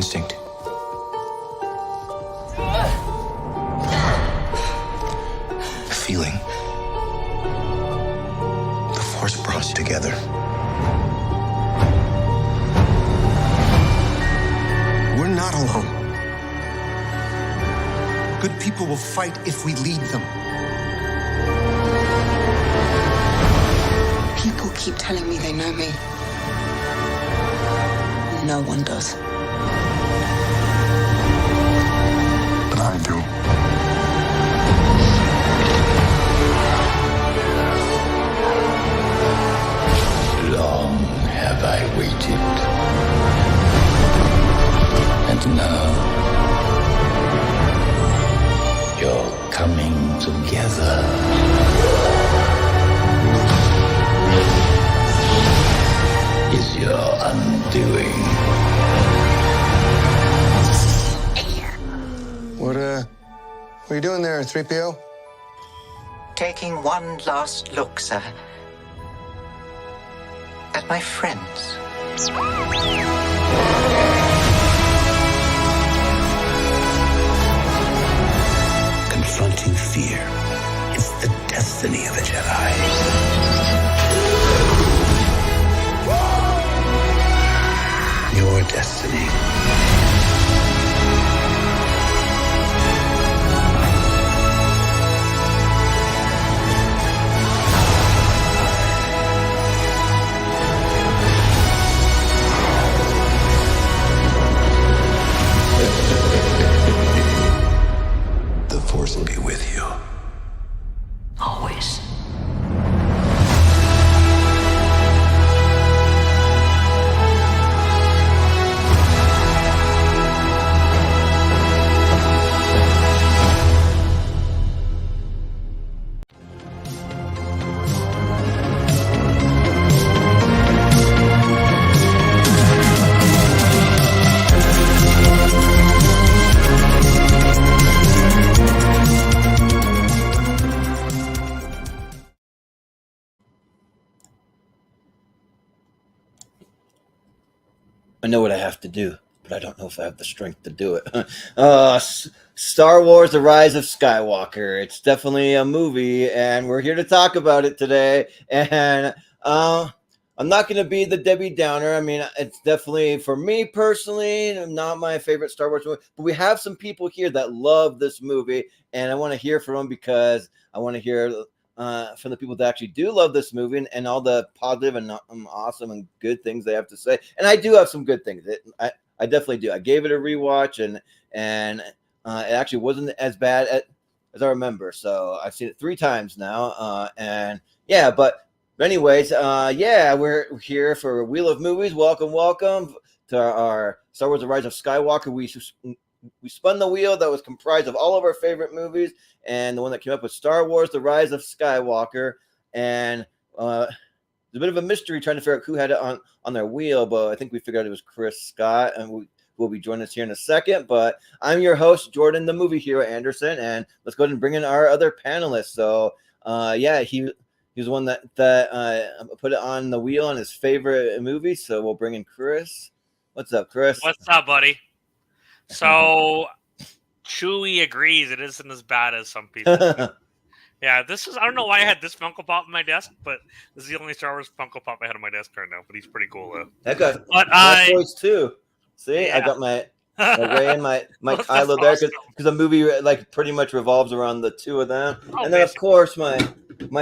instinct. The feeling. The Force brought us together. We're not alone. Good people will fight if we lead them. People keep telling me they know me. No one does. But I do. Long have I waited. And now you're coming together. Is your undoing. What are you doing there, 3PO? Taking one last look, sir, at my friends. Confronting fear is the destiny of a Jedi. Your destiny. The Force will be with you. Always. I know what I have to do, but I don't know if I have the strength to do it. Star Wars: The Rise of Skywalker. It's definitely a movie, and we're here to talk about it today. And I'm not going to be the Debbie Downer. I mean, it's definitely, for me personally, not my favorite Star Wars movie. But we have some people here that love this movie, and I want to hear from them because I want to hear from the people that actually do love this movie and all the positive and awesome and good things they have to say. And I do have some good things. I definitely do. I gave it a rewatch, and it actually wasn't as bad as I remember. So I've seen it 3 times now. And yeah, but anyways, we're here for Wheel of Movies. Welcome to our Star Wars: The Rise of Skywalker. We spun the wheel that was comprised of all of our favorite movies, and the one that came up with Star Wars: The Rise of Skywalker. And there's a bit of a mystery trying to figure out who had it on their wheel, but I think we figured out it was Chris Scott, and we will be joining us here in a second. But I'm your host, Jordan, the movie hero Anderson, and let's go ahead and bring in our other panelists. So, he was the one that put it on the wheel on his favorite movie. So we'll bring in Chris. What's up, Chris? What's up, buddy? So, Chewie agrees it isn't as bad as some people. Yeah, this is, I don't know why I had this Funko Pop on my desk, but this is the only Star Wars Funko Pop I had on my desk right now, but he's pretty cool, though. That got my voice, too. See, yeah. I got my Ray and my Kylo there, because the movie pretty much revolves around the two of them. And then, of course, my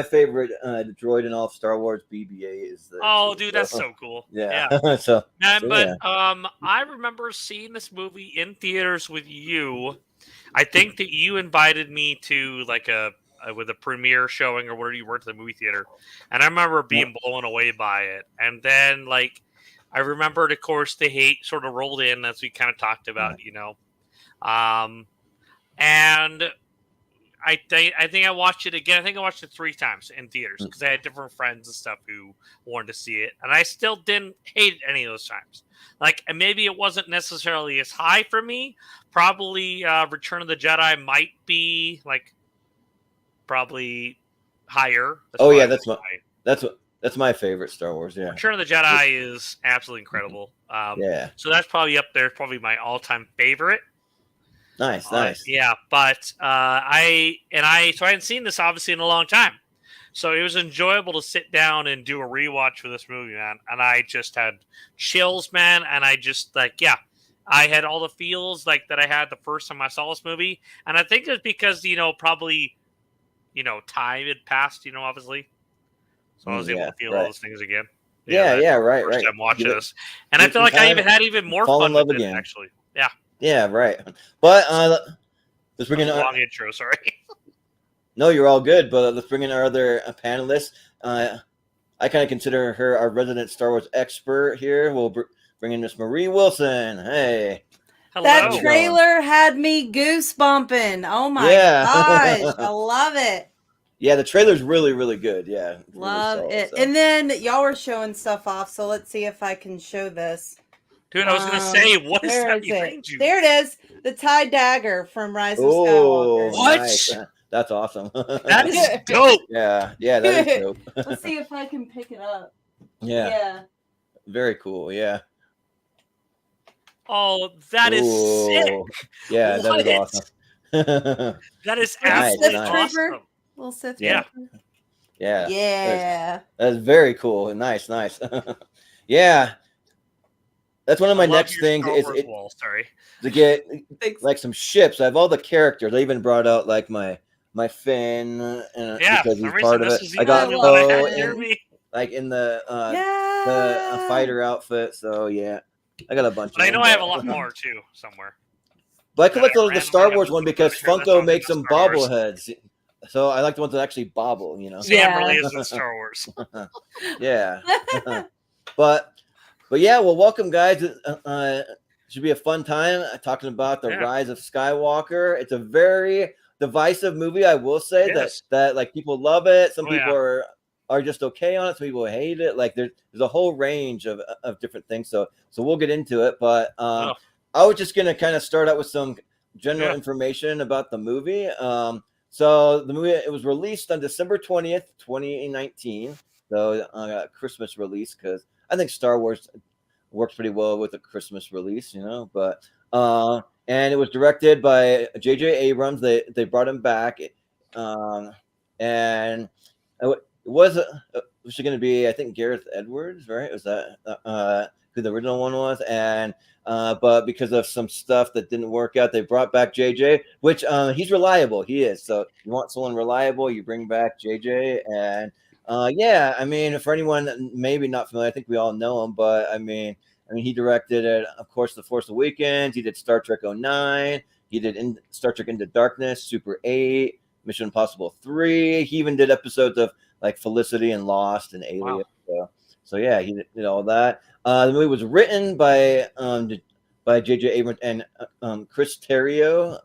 favorite droid in all of Star Wars, BB-8, is the. Oh, dude, that's so cool. Yeah. I remember seeing this movie in theaters with you. I think that you invited me to with a premiere showing or where you were to the movie theater, and I remember being blown away by it. And then I remembered, of course, the hate sort of rolled in as we kind of talked about, and I think I watched it again. I think I watched it 3 times in theaters because I had different friends and stuff who wanted to see it, and I still didn't hate it any of those times. And maybe it wasn't necessarily as high for me. Probably Return of the Jedi might be probably higher. That's my favorite Star Wars. Yeah, Return of the Jedi is absolutely incredible. Yeah. So that's probably up there. Probably my all-time favorite. Nice. Yeah, but so I hadn't seen this obviously in a long time, so it was enjoyable to sit down and do a rewatch for this movie, man. And I just had chills, man. And I just I had all the feels like that I had the first time I saw this movie, and I think it's because probably time had passed, obviously, so I was able to feel all those things again. Right. First time watching Give this, and I feel like I even had even more fall fun in love with it, again. actually. Yeah. Yeah, right. But let's bring in our long intro. Sorry. No, you're all good. But let's bring in our other panelists. I kind of consider her our resident Star Wars expert here. We'll bring in Miss Marie Wilson. Hey. Hello. That trailer had me goosebumping. Oh my gosh. I love it. Yeah, the trailer's really, really good. Yeah. Love really solid, it. so. And then y'all were showing stuff off, so let's see if I can show this. Dude, I was going to say, what is that behind you? There it is. The TIE dagger from Rise of Skywalker. What? Nice. That's awesome. That is dope. Yeah, that is dope. Let's see if I can pick it up. Yeah. Very cool. Yeah. Oh, that is sick. Yeah, that is awesome. That is absolutely awesome. Little Sith Trooper. Yeah. Yeah. That's very cool. Nice. Yeah. That's one of my next things is to get like some ships. I have all the characters. I even brought out like my Finn because he's part of it. I got Poe in the fighter outfit. So yeah, I got a bunch. But I know I have a lot more too somewhere. But I collect the Star Wars one because Funko makes them bobbleheads. So I like the ones that actually bobble. Sam really is in Star Wars. Yeah. But yeah, well, welcome, guys. Should be a fun time talking about the Rise of Skywalker. It's a very divisive movie, I will say. That like people love it. Some people are just okay on it. Some people hate it. Like there's a whole range of different things. So we'll get into it. But I was just gonna kind of start out with some general information about the movie. So the movie, it was released on December 20th, 2019. So Christmas release, because I think Star Wars works pretty well with a Christmas release, but and it was directed by J.J. Abrams. They brought him back, and it was going to be, I think, Gareth Edwards, right? Was that who the original one was? And but because of some stuff that didn't work out, they brought back JJ, which he's reliable. He is. So you want someone reliable, you bring back JJ. And I mean, for anyone maybe not familiar, I think we all know him, but I mean, he directed, of course, The Force Awakens. He did Star Trek 09. He did Star Trek Into Darkness, Super 8, Mission Impossible 3. He even did episodes of like Felicity and Lost and Alien. Wow. So yeah, he did all that. The movie was written by J.J. Abrams and Chris Terrio,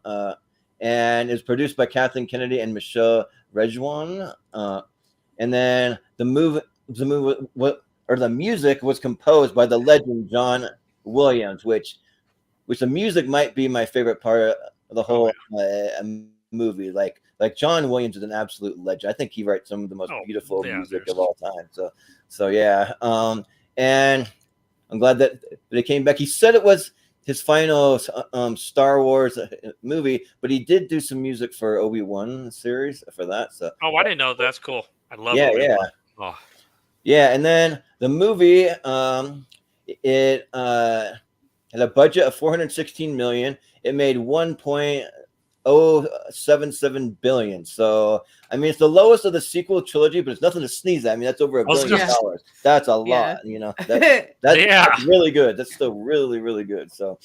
and is produced by Kathleen Kennedy and Michelle Rejwan. And then the music was composed by the legend John Williams, which the music might be my favorite part of the whole movie. Like John Williams is an absolute legend. I think he writes some of the most beautiful music of all time. So yeah. And I'm glad that they came back. He said it was his final Star Wars movie, but he did do some music for Obi-Wan series for that. So I didn't know. That's cool. I love Obi-Wan. Oh. Yeah, and then the movie it had a budget of $416 million. It made $1.077 billion. So I mean, it's the lowest of the sequel trilogy, but it's nothing to sneeze at. I mean, that's over $1 billion. That's a lot, That's really good. That's still really, really good. So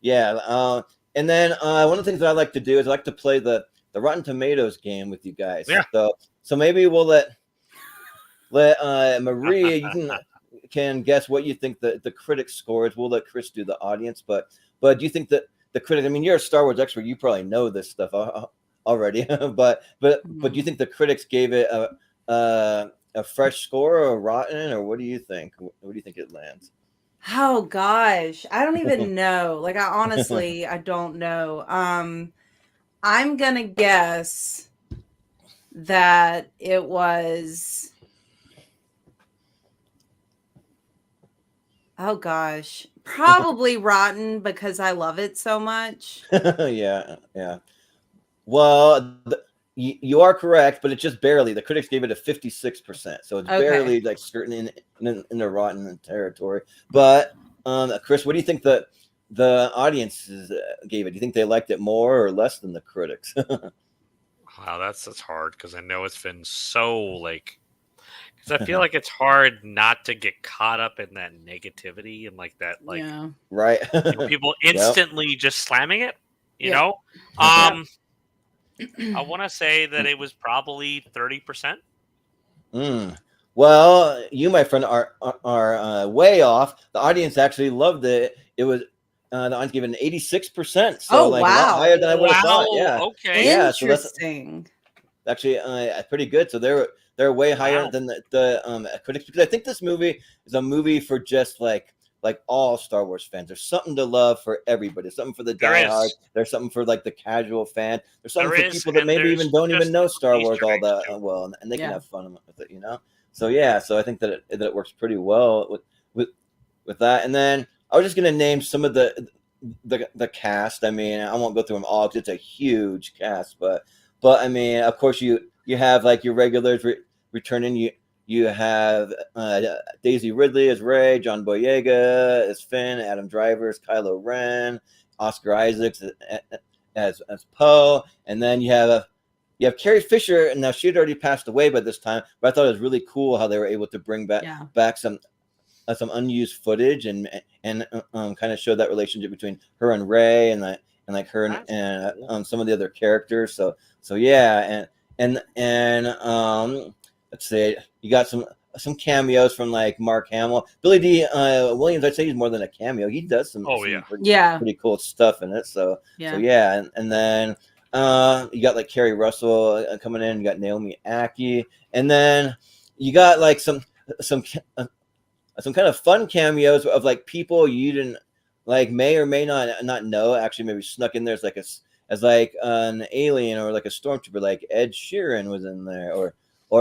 yeah. And then one of the things that I like to do is I like to play the Rotten Tomatoes game with you guys. Yeah. So maybe we'll let Maria, you can guess what you think the critic scores. We'll let Chris do the audience, but do you think that the critic? I mean, you're a Star Wars expert. You probably know this stuff already, but do you think the critics gave it a fresh score or a rotten, or what do you think? Where do you think it lands? Oh gosh, I don't even know. Like, I honestly, I don't know. I'm gonna guess that it was Oh gosh. Probably Rotten because I love it so much. Yeah, yeah. Well, you are correct, but it's just barely. The critics gave it a 56%, so it's Okay. barely like certain in the rotten territory. But Chris, what do you think the audiences gave it? Do you think they liked it more or less than the critics? Wow, that's hard because I know it's been so like because I feel like it's hard not to get caught up in that negativity and like that like Yeah. Right. people Yep. instantly just slamming it. You Yep. know, Yep. I want to say that it was probably 30%. Mm. Well, you, my friend, are way off. The audience actually loved it. It was the audience gave it an 86%, so Oh like a lot wow. higher than I would have Wow. thought. Yeah, Okay. yeah. So that's Interesting. actually pretty good. So they're way higher Wow. than the critics, because I think this movie is a movie for just like all Star Wars fans. There's something to love for everybody. There's something for the There diehards. is. There's something for like the casual fan. There's something There for is, people that and maybe even there's don't even just know Star Wars Easter all eggs that too. well, and they can Yeah. have fun with it, you know. So yeah, so I think that it works pretty well with with that. And then I was just gonna name some of the cast. I mean, I won't go through them all because it's a huge cast, but I mean, of course you have like your regulars returning. You have Daisy Ridley as Rey, John Boyega as Finn, Adam Driver as Kylo Ren, Oscar Isaacs as Poe, and then you have Carrie Fisher, and now she had already passed away by this time, but I thought it was really cool how they were able to bring Yeah. back some unused footage and kind of show that relationship between her and Rey and like her and some of the other characters. So yeah, and let's see, you got some cameos from like Mark Hamill, Billy D. Williams. I'd say he's more than a cameo. He does some Oh yeah. Yeah. pretty cool stuff in it. So Yeah. yeah, and then you got like Kerry Russell coming in. You got Naomi Aki, and then you got like some kind of fun cameos of like people you didn't like may or may not know actually maybe snuck in there as like as like an alien or like a stormtrooper. Like Ed Sheeran was in there, or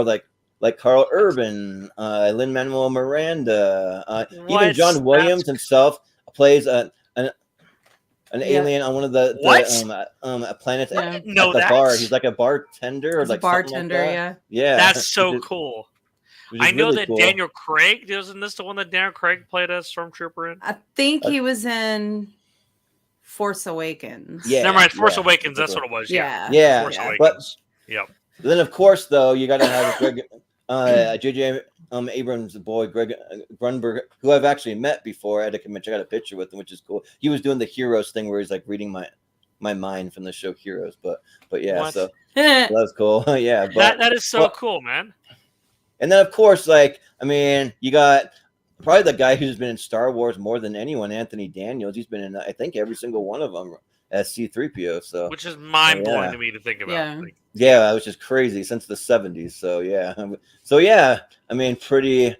like Carl Urban, Lin-Manuel Miranda, even John Williams himself plays an Yeah. alien on one of What? planets Yeah. I at didn't know the that. bar. He's like a bartender or As a like something like bartender, that. yeah. Yeah, That's so which is- cool. which is I know really that cool. Daniel Craig isn't this the one that Daniel Craig played as Stormtrooper in? I think he was in Force Awakens. Yeah. Never mind, Force yeah, Awakens. That's what it was. Yeah. Yeah. Force Yeah, Awakens. Yep. then of course though you got to have Greg, JJ Abrams' boy Greg Grunberg, who I've actually met before at a convention. I got a picture with him, which is cool. He was doing the Heroes thing where he's like reading my mind from the show Heroes, but yeah, What? so that was cool. Yeah, but That is so well, cool, man. and then of course, like I mean, you got probably the guy who's been in Star Wars more than anyone, Anthony Daniels. He's been in I think every single one of them as C-3PO. So Which is mind blowing yeah. to me to think about. Yeah. Like, yeah, which is crazy since the 70s. So yeah, I mean, pretty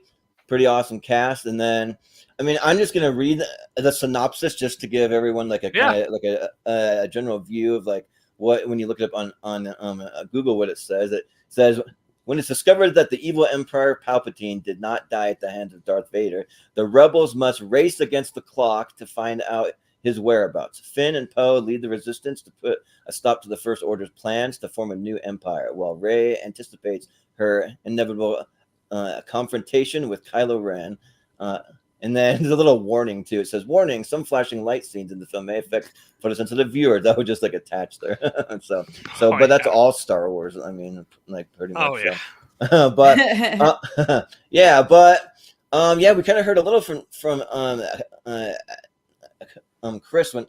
awesome cast. And then I mean, I'm just gonna read the synopsis just to give everyone like a kind of like a general view of like what when you look it up on Google, what it says. It says, when it's discovered that the evil Emperor Palpatine did not die at the hands of Darth Vader, the rebels must race against the clock to find out his whereabouts. Finn and Poe lead the resistance to put a stop to the First Order's plans to form a new empire, while Rey anticipates her inevitable confrontation with Kylo Ren. And then there's a little warning too. It says, "Warning: some flashing light scenes in the film may affect photosensitive viewers." That would just like attached there. so, but that's all Star Wars. I mean, like pretty much. oh yeah. So. But yeah, but yeah, we kind of heard a little from Chris when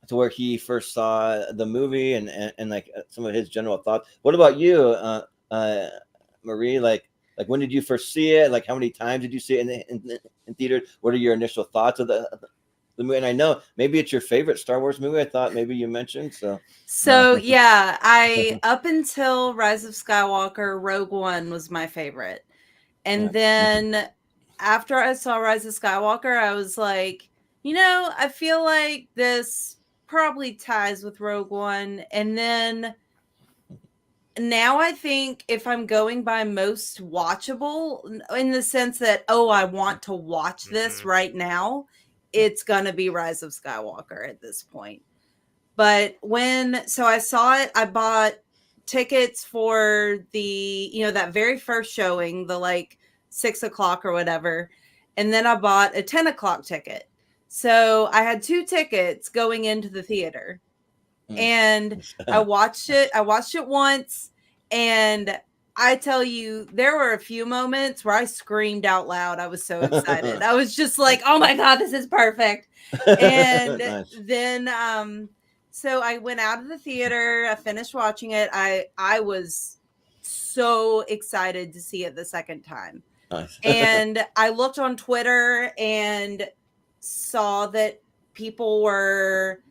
to where he first saw the movie and like some of his general thoughts. What about you, Marie? Like when did you first see it? Like how many times did you see it in theater? What are your initial thoughts of the movie? And I know maybe it's your favorite Star Wars movie. I thought maybe you mentioned So yeah, I up until Rise of Skywalker, Rogue One was my favorite. And then after I saw Rise of Skywalker, I was like, I feel like this probably ties with Rogue One. And then now I think if I'm going by most watchable, in the sense that, oh, I want to watch this right now, it's gonna be Rise of Skywalker at this point. But so I saw it, I bought tickets for the, that very first showing, the like 6 o'clock or whatever. And then I bought a 10 o'clock ticket. So I had 2 tickets going into the theater. And I watched it once, and I tell you, there were a few moments where I screamed out loud. I was so excited. I was just like, oh my God, this is perfect. And Nice. then so I went out of the theater, I finished watching it. I was so excited to see it the second time. Nice. And I looked on Twitter and saw that people were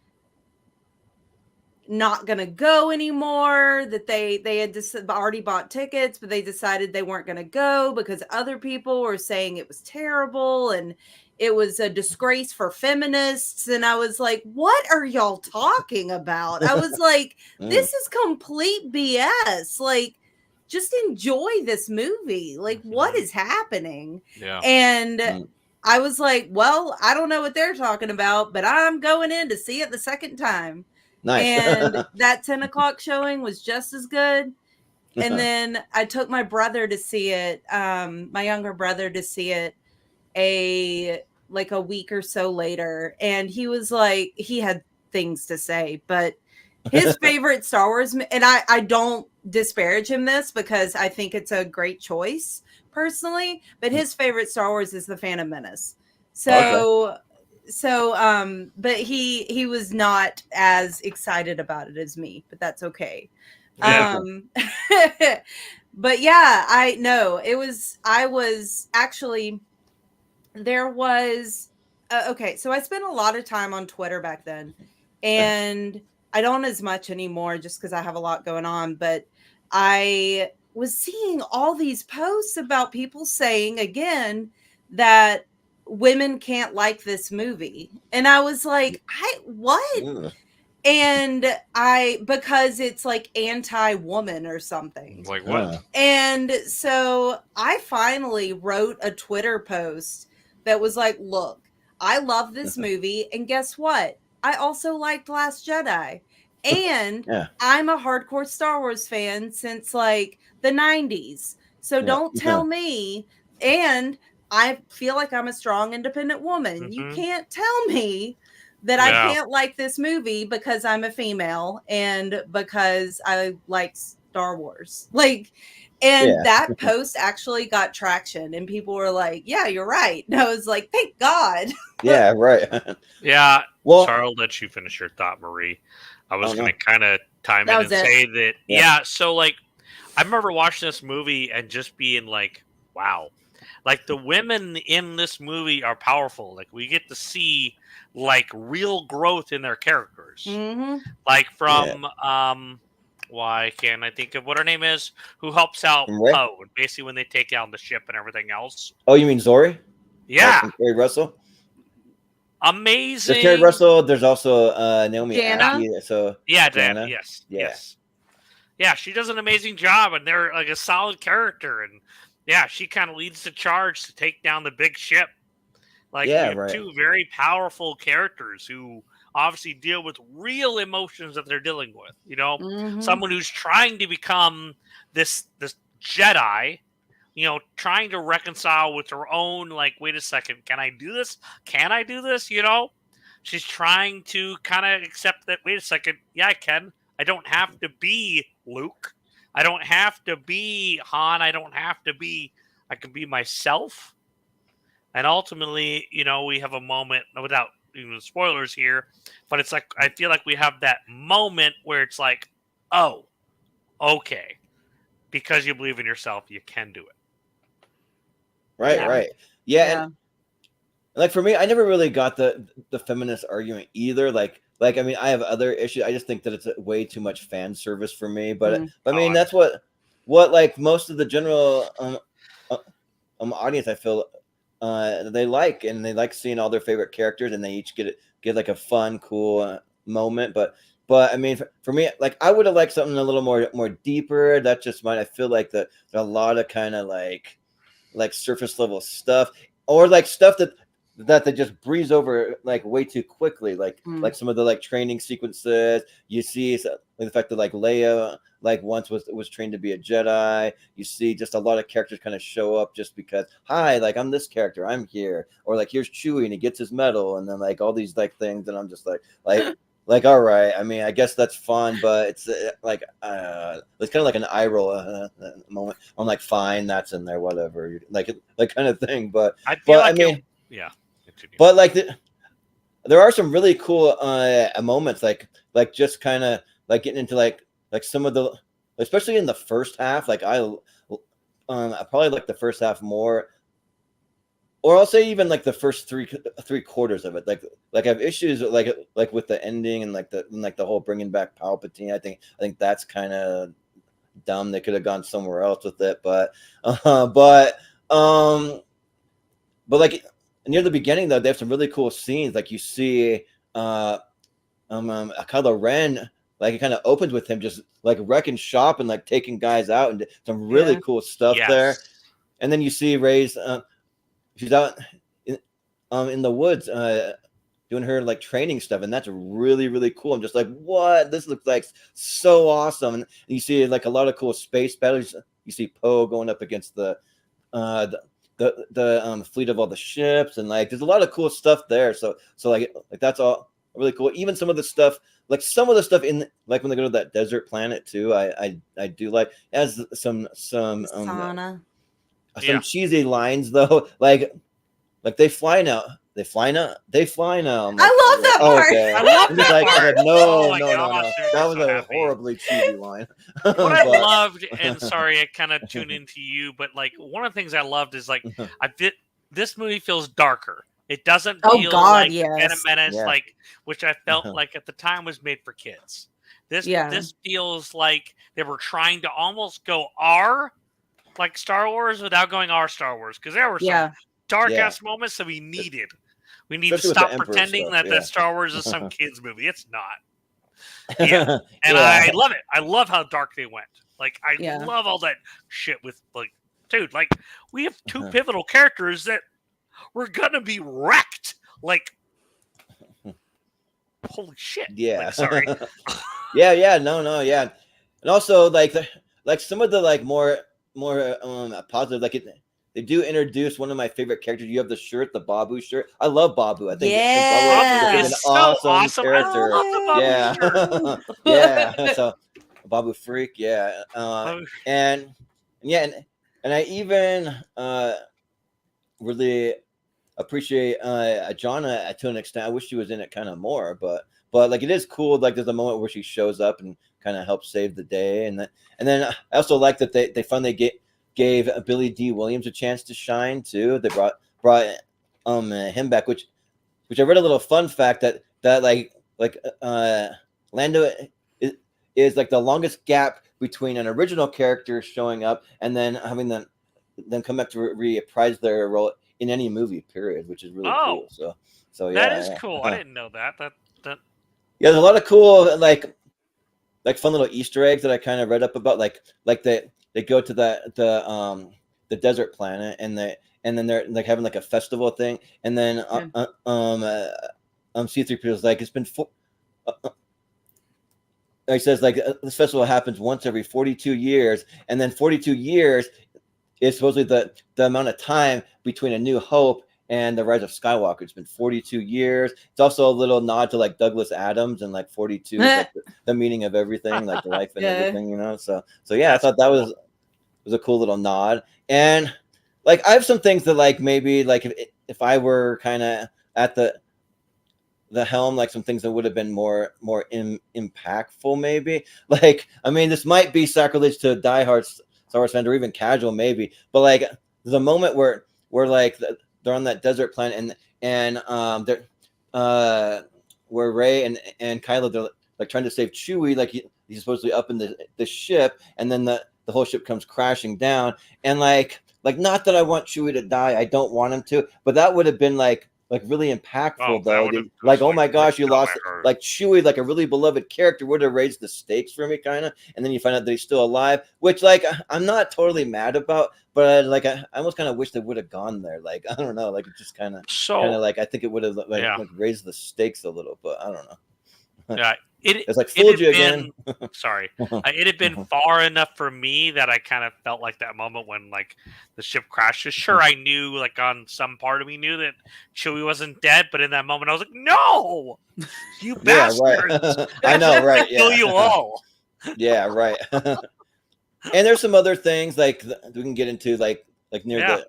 not gonna go anymore, that they had already bought tickets, but they decided they weren't gonna go because other people were saying it was terrible and it was a disgrace for feminists. And I was like, what are y'all talking about? I was like, this is complete BS. Like, just enjoy this movie. Like, what is happening? Yeah. And I was like, well, I don't know what they're talking about, but I'm going in to see it the second time. Nice. And that 10 o'clock showing was just as good. And then I took my brother to see it, my younger brother to see it a week or so later. And he was like, he had things to say, but his favorite Star Wars, and I don't disparage him this because I think it's a great choice personally, but his favorite Star Wars is The Phantom Menace. So but he was not as excited about it as me, but that's okay. Yeah. But yeah, I was actually, there was okay, so I spent a lot of time on Twitter back then, and I don't as much anymore just because I have a lot going on, but I was seeing all these posts about people saying again that women can't like this movie. And I was like, what? And because it's like anti-woman or something. Like what? And so I finally wrote a Twitter post that was like, look, I love this movie. And guess what? I also liked Last Jedi. And I'm a hardcore Star Wars fan since like the 90s. So don't tell me. And I feel like I'm a strong, independent woman. You can't tell me that I can't like this movie because I'm a female and because I like Star Wars. Like, and that post actually got traction and people were like, yeah, you're right. And I was like, thank God. Yeah, right. Yeah. Well, sorry, I'll let you finish your thought, Marie. I was going to kind of time in and say that, so like, I remember watching this movie and just being like, wow. Like, the women in this movie are powerful. Like, we get to see, like, real growth in their characters. Like, from, why can't I think of what her name is? Who helps out Poe, basically when they take down the ship and everything else. Oh, you mean Zori? Yeah. Kerry Russell? Amazing. There's Kerry Russell. There's also Naomi Jana. Jana. Yes. Yeah, she does an amazing job, and they're like a solid character, and she kind of leads the charge to take down the big ship. Like, two very powerful characters who obviously deal with real emotions that they're dealing with. You know, someone who's trying to become this Jedi, you know, trying to reconcile with her own, like, wait a second, can I do this? Can I do this? You know, she's trying to kind of accept that, wait a second, yeah, I can. I don't have to be Luke. I don't have to be Han. I can be myself. And ultimately, you know, we have a moment, without even spoilers here, but it's like, I feel like we have that moment where it's like, oh, okay. Because you believe in yourself, you can do it. Right. Yeah. And, like, for me, I never really got the feminist argument either. Like, I mean, I have other issues. I just think that it's way too much fan service for me. But I mean, that's what like most of the general audience, I feel, they like, and they like seeing all their favorite characters, and they each get like a fun, cool moment. But But I mean, for me, like I would have liked something a little more deeper. That's just mine. I feel like there's a lot of kind of like surface level stuff, or like stuff that they just breeze over like way too quickly. Like some of the like training sequences you see, like the fact that like Leia like once was trained to be a Jedi. You see just a lot of characters kind of show up just because, hi, like I'm this character, I'm here, or like here's Chewie and he gets his medal, and then like all these like things, and I'm just like, all right. I mean, I guess that's fun, but it's like it's kind of like an eye roll moment. I'm like, fine, that's in there, whatever, like kind of thing. But I mean, yeah. Continue. But like there are some really cool moments, like just kind of like getting into like some of the, especially in the first half. Like I probably like the first half more. Or I'll say even like the first three quarters of it. Like I have issues like with the ending and like the whole bringing back Palpatine. I think that's kind of dumb. They could have gone somewhere else with it, but like near the beginning though, they have some really cool scenes. Like you see Kylo Ren, like it kind of opens with him just like wrecking shop and like taking guys out, and some really cool stuff there. And then you see Rey's she's out in the woods doing her like training stuff, and that's really, really cool. I'm just like, what? This looks like so awesome. And you see like a lot of cool space battles. You see Poe going up against the fleet of all the ships, and like there's a lot of cool stuff there. So like that's all really cool. Even some of the stuff in like when they go to that desert planet too, I do like, as some Sauna. some cheesy lines though, like they fly now. I'm like, I love that part. Okay. I love that like, part. No. Gosh, That was so a happy. horribly cheesy line. What I loved, and sorry, I kind of tuned into you, but like one of the things I loved is like this movie feels darker. It doesn't feel like Phantom Menace, like, which I felt like at the time was made for kids. This feels like they were trying to almost go R, like Star Wars, without going R Star Wars, because there were some dark ass moments that we needed. We need to stop pretending that Star Wars is some kids movie. It's not. Yeah, and I love it. I love how dark they went. Like I love all that shit with like, dude, like we have two pivotal characters that we're gonna be wrecked. Like, holy shit. Yeah. Like, sorry. No, yeah. And also like some of the like more positive, like they do introduce one of my favorite characters. You have the shirt, the Babu shirt. I love Babu. I think Babu is so awesome. character. I love the Babu shirt. Yeah. So Babu freak, yeah. And I even really appreciate Ajana to an extent. I wish she was in it kind of more, but like it is cool. Like there's a moment where she shows up and kind of helps save the day, and then I also like that they finally gave Billy D. Williams a chance to shine too. They brought him back, which I read a little fun fact that like Lando is like the longest gap between an original character showing up and then having them come back to reprise their role in any movie, period, which is really cool. So that is cool. I didn't know that. That there's a lot of cool like fun little Easter eggs that I kind of read up about, like they go to the desert planet, and then they're like having like a festival thing, and then C-3PO is like, it's been he says like this festival happens once every 42 years, and then 42 years is supposedly the amount of time between A New Hope and The Rise of Skywalker. It's been 42 years. It's also a little nod to like Douglas Adams, and like 42 is like the meaning of everything, like life and everything, you know. So yeah, I thought that was a cool little nod. And like I have some things that like maybe like if I were kind of at the helm, like some things that would have been more impactful maybe. Like I mean, this might be sacrilege to diehard Star Wars fan or even casual maybe, but like there's a moment where like they're on that desert planet, and they're where Rey and Kylo, they're like trying to save Chewie, like he's supposedly up in the ship, and then the whole ship comes crashing down, and like not that I want Chewie to die, I don't want him to, but that would have been like like really impactful Oh, that though. would've Like, just, oh like, my gosh, ripped you down my lost heart. like Chewie, like a really beloved character, would have raised the stakes for me, kind of. And then you find out that he's still alive, which like I'm not totally mad about, but like I almost kind of wish they would have gone there. Like I don't know, like it just kind of So like I think it would have yeah, like raised the stakes a little, but I don't know. yeah. It's like It fooled had you been again. sorry. It had been far enough for me that I kind of felt like that moment when like the ship crashes. Sure, I knew like on some part of me knew that Chewie wasn't dead, but in that moment I was like, no, you Yeah, right. bastards! I know, right? Kill you Yeah, all. yeah, right. And there's some other things like we can get into like near Yeah.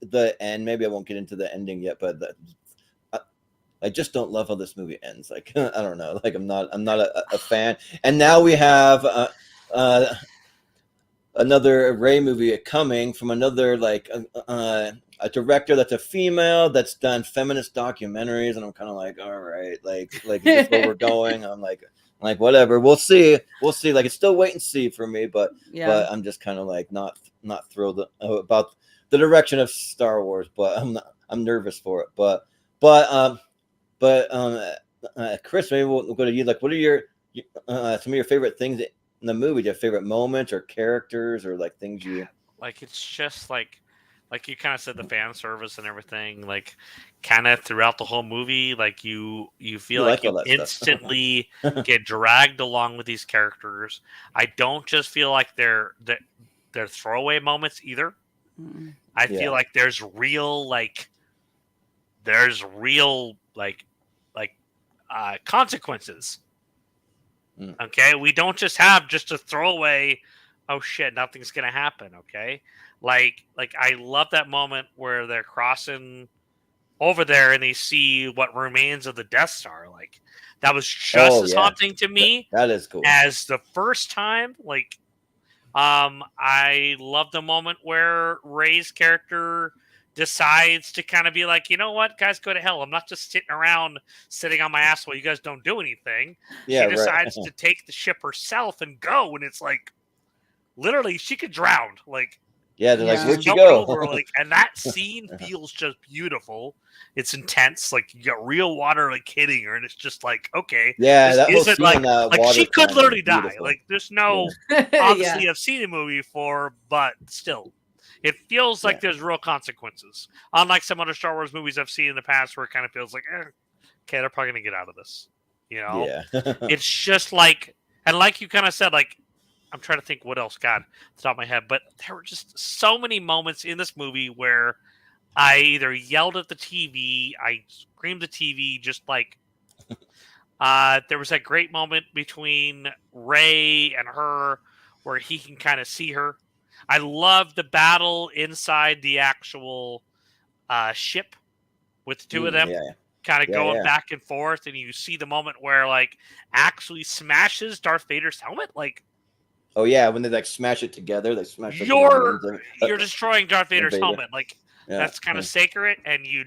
the end. Maybe I won't get into the ending yet, but I just don't love how this movie ends. Like I don't know. Like I'm not a fan. And now we have another Ray movie coming from another like a director that's a female that's done feminist documentaries, and I'm kind of like, all right, like is this where we're going? I'm like whatever. We'll see. Like it's still wait and see for me, but I'm just kind of like not thrilled about the direction of Star Wars, but I'm nervous for it. But Chris, maybe we'll go to you. Like, what are your some of your favorite things in the movie? Do you have favorite moments or characters or like things you Like it's just like you kind of said, the fan service and everything, like kind of throughout the whole movie, like you feel like all you that stuff? instantly get dragged along with these characters. I don't just feel like they're throwaway moments either. I Yeah. feel like there's real consequences. Okay, we don't just have just a throwaway, oh shit, nothing's gonna happen. Okay, like I love that moment where they're crossing over there and they see what remains of the Death Star. Like that was just as haunting to me that is cool as the first time. Like I love the moment where Rey's character decides to kind of be like, you know what, guys, go to hell. I'm not just sitting on my ass while you guys don't do anything. Yeah, she decides to take the ship herself and go, and it's like literally she could drown. Like yeah, they're like, where'd you going go? over, like, and that scene feels just beautiful. It's intense. Like you got real water like hitting her, and it's just like, okay, Yeah, that whole isn't scene like on that like water she could planet literally is die. beautiful. Like there's no obviously I've seen a movie before, but still. It feels like there's real consequences. Unlike some other Star Wars movies I've seen in the past where it kind of feels like, okay, they're probably going to get out of this. You know? Yeah. It's just like, and like you kind of said, like, I'm trying to think what else, God, off the top of my head, but there were just so many moments in this movie where I either yelled at the TV, I screamed at the TV, just like, there was that great moment between Rey and her where he can kind of see her. I love the battle inside the actual ship with the two of them kind of going back and forth, and you see the moment where like actually smashes Darth Vader's helmet. Like, oh yeah, when they like smash it together, they smash. Like, you're destroying Darth Vader's helmet. Like that's kind of sacred, and you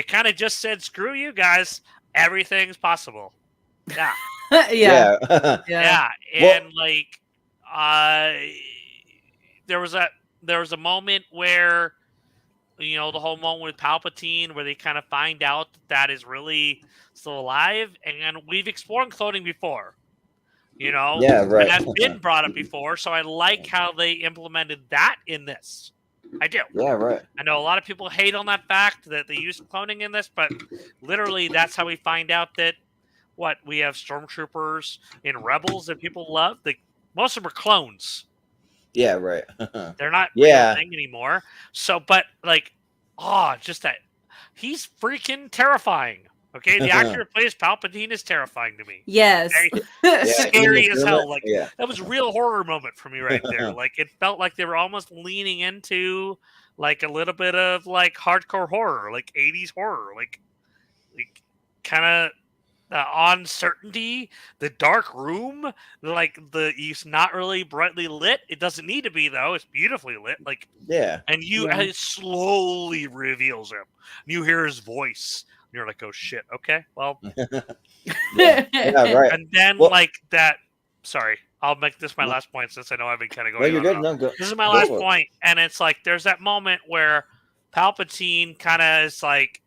kind of just said, "Screw you guys, everything's possible." Yeah, yeah. And like, there was a moment where, you know, the whole moment with Palpatine where they kind of find out that is really still alive, and we've explored cloning before, you know, and that's been brought up before. So I like how they implemented that in this. I do. Yeah, right. I know a lot of people hate on that fact that they used cloning in this, but literally that's how we find out that we have stormtroopers in Rebels that people love. Most of them are clones. Yeah, right. They're not real thing anymore. So, but like, just that he's freaking terrifying. Okay, the actor who plays Palpatine is terrifying to me. Yes, scary as hell. Like that was a real horror moment for me right there. Like it felt like they were almost leaning into like a little bit of like hardcore horror, like 80s horror, like kind of. Uncertainty, the dark room, like it's not really brightly lit. It doesn't need to be though. It's beautifully lit. Like and it slowly reveals him. You hear his voice. And you're like, oh shit. Okay, well, right. And then like that. Sorry, I'll make this my last point since I know I've been kind of going. No, you're good. No, go. This is my last point, and it's like there's that moment where Palpatine kind of is like